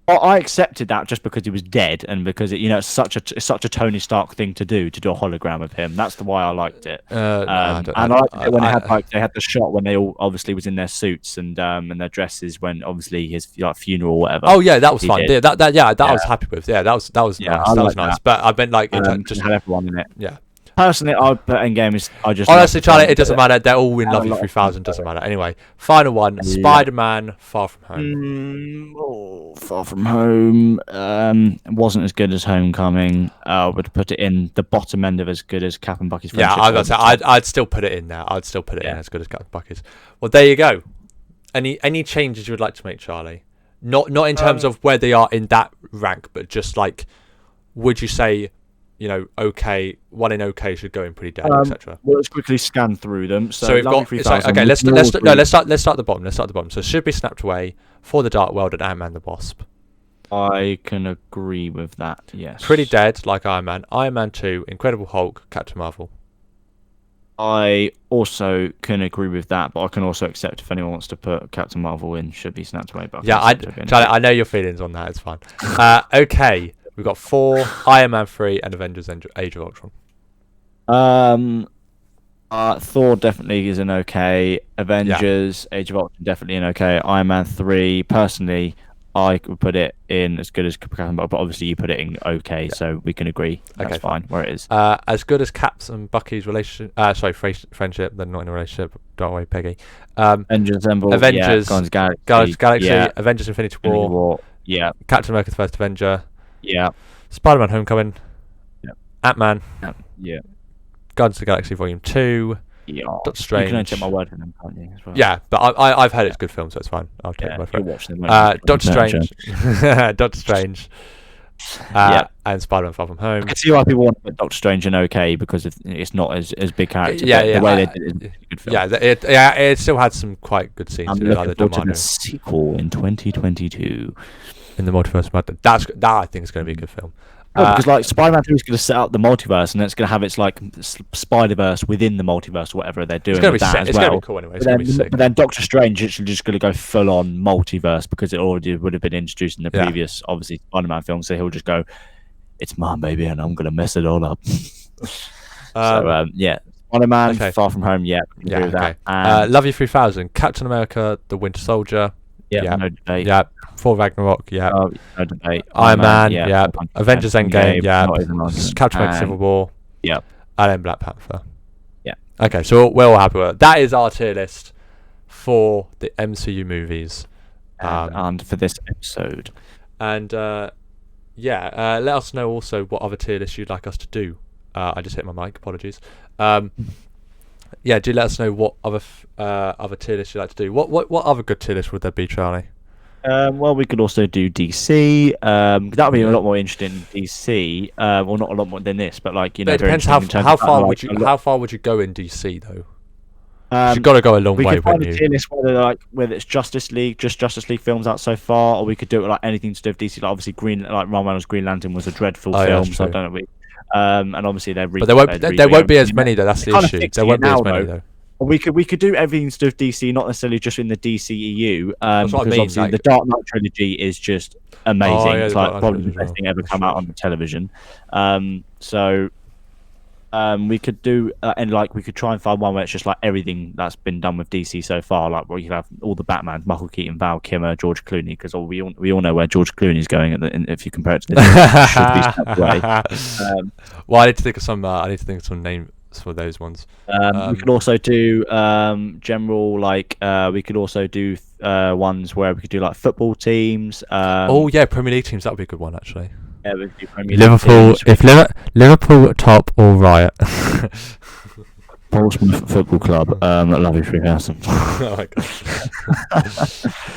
I accepted that just because he was dead, and because it's such a Tony Stark thing to do a hologram of him. That's why I liked it. I liked it when they had the shot when they all obviously was in their suits and their dresses when obviously his funeral or whatever. Oh yeah, that was fun. Yeah, that I was happy with. Yeah, that was nice. That was nice. But I meant like just had everyone in it. Yeah. Personally, I would put Endgame is. Honestly, Charlie, it doesn't matter. They're all in Lovely 3000. Doesn't matter. Anyway, final one: Spider-Man: Far From Home. Far From Home wasn't as good as Homecoming. I would put it in the bottom end of as good as Cap and Bucky's Friendship. Yeah, I was gonna say I'd still put it in there. I'd still put it in as good as Cap and Bucky's. Well, there you go. Any changes you would like to make, Charlie? Not in terms of where they are in that rank, but just like, would you say? Okay, one in okay should go in pretty dead, etc. Well, let's quickly scan through them. So we've got. Okay, let's start at the bottom. Let's start at the bottom. So Should Be Snapped Away, For the Dark World, and Ant-Man the Wasp. I can agree with that. Yes. Pretty dead, like Iron Man. Iron Man 2, Incredible Hulk, Captain Marvel. I also can agree with that, but I can also accept if anyone wants to put Captain Marvel in Should Be Snapped Away. But Charlie, I know your feelings on that. It's fine. Okay. We've got 4, Iron Man 3, and Avengers Age of Ultron. Thor definitely is an okay. Avengers Age of Ultron definitely an okay. Iron Man 3, personally, I would put it in as good as Captain Marvel, but obviously you put it in okay, so we can agree. That's fine, where it is. As good as Cap's and Bucky's relationship, friendship, they're not in a relationship, don't worry, Peggy. Avengers Assemble, Avengers, Galaxy, yeah. Avengers Infinity War, yeah. Captain America: The First Avenger, yeah. Spider-Man: Homecoming, yeah. Ant-Man, yeah. Guardians of the Galaxy Volume 2, yeah. Doctor Strange. You can only take my word for them, can't you? As well? Yeah, but I've heard it's a good film, so it's fine. I'll take my word for it. Watch them Doctor Strange, Doctor Strange, and Spider-Man: Far From Home. I can see why people want to put Doctor Strange in okay because it's not as big character. The way they did it is a good film. It still had some quite good scenes. I'm looking forward to the sequel in 2022. In the Multiverse of Madness. That I think is going to be a good film. Because like Spider-Man 2 is going to set up the multiverse, and it's going to have its like Spider-Verse within the multiverse, or whatever they're doing. It's going to be sick. It's going to be cool anyway. But then Doctor Strange is just going to go full on multiverse because it already would have been introduced in the previous, obviously, Spider-Man film. So he'll just go, "It's mine, baby, and I'm going to mess it all up." Spider-Man, Far From Home, Love You 3000, Captain America, The Winter Soldier. No debate. Yeah. Thor Ragnarok, no debate. Iron Man, Avengers Endgame, Captain America: Civil War, and then Black Panther. Yeah. Okay, so we're all happy with it. That is our tier list for the MCU movies, and for this episode. And let us know also what other tier lists you'd like us to do. I just hit my mic. Apologies. Do let us know what other tier lists you'd like to do. What other good tier lists would there be, Charlie? Well, we could also do DC. That would be a lot more interesting in DC. Well, not a lot more than this, but like it depends how far would you go in DC though? You've got to go a long way. We could find a tier list whether it's Justice League films out so far, or we could do it like anything to do with DC. Like obviously Ryan Reynolds' Green Lantern was a dreadful film, so I don't know. And obviously they're but there won't be as many though. That's the issue. There won't be as many though. We could do everything to do with DC, not necessarily just in the DCEU, because obviously the Dark Knight trilogy is just amazing. It's like probably the best thing ever come out on the television. We could do and like we could try and find one where it's just like everything that's been done with DC so far, like where you have all the Batmans, Michael Keaton, Val Kilmer, George Clooney, because we all know where George Clooney is going if you compare it to this. Should be Snapped Away. Well, I need to think of some names for those ones. We could also do general we could also do ones where we could do like football teams. Premier League teams, that would be a good one actually. Yeah, we could do Premier League Liverpool teams. If Liverpool top or riot. Portsmouth Football Club, Lovely 3000. Oh my god.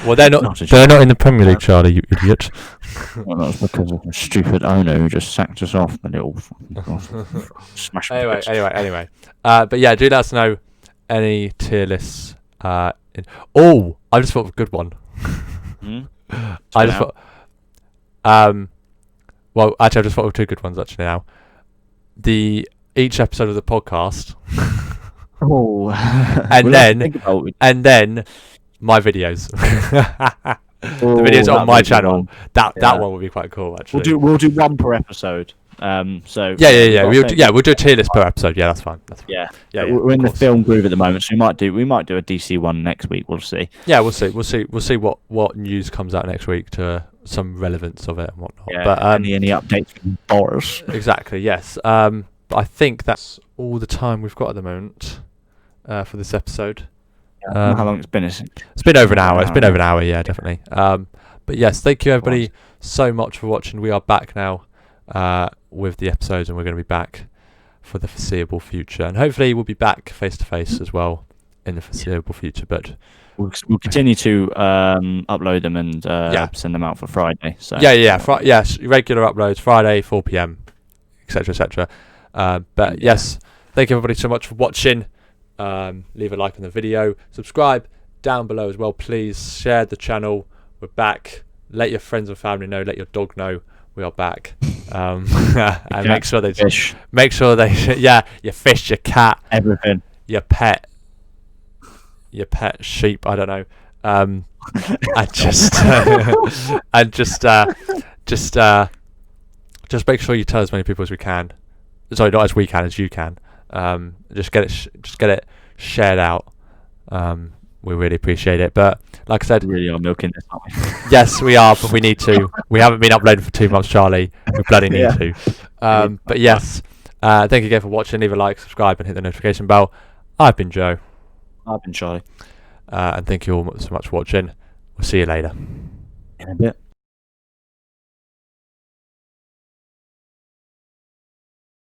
Well, they're not in the Premier League, Charlie, you idiot. Well, that's because of a stupid owner who just sacked us off and it'll smash. Anyway. But yeah, do let us know any tier lists. I just thought of a good one. I just thought. Well, actually, I just thought of two good ones actually now. Each episode of the podcast. Oh, and then my videos. The videos on my channel. That one would be quite cool. Actually, we'll do one per episode. So we'll do a tier list per episode. Yeah, that's fine. Yeah. We're in the film groove at the moment, so we might do a DC one next week. We'll see. Yeah, we'll see what news comes out next week to some relevance of it and whatnot. Yeah, but any updates from Boris? Exactly. Yes. But I think that's all the time we've got at the moment for this episode. How long it's been? It's been over an hour. It's been over an hour. Yeah, definitely. But yes, thank you everybody so much for watching. We are back now with the episodes, and we're going to be back for the foreseeable future, and hopefully we'll be back face to face as well in the foreseeable future. But we'll continue to upload them and send them out for Friday. So yes, regular uploads Friday 4 p.m. etc. Yes, thank you everybody so much for watching. Leave a like on the video, subscribe down below as well, please. Share the channel. We're back. Let your friends and family know. Let your dog know we are back. And make sure they your fish, your cat, everything, your pet sheep. I don't know. And just make sure you tell as many people as we can. Sorry, not as we can, as you can. Just get it shared out. We really appreciate it. But like I said, we really are milking this, aren't we? Yes, we are, but we need to. We haven't been uploading for 2 months, Charlie. We bloody need to. But yes, thank you again for watching. Leave a like, subscribe, and hit the notification bell. I've been Joe. I've been Charlie. And thank you all so much for watching. We'll see you later. In a bit.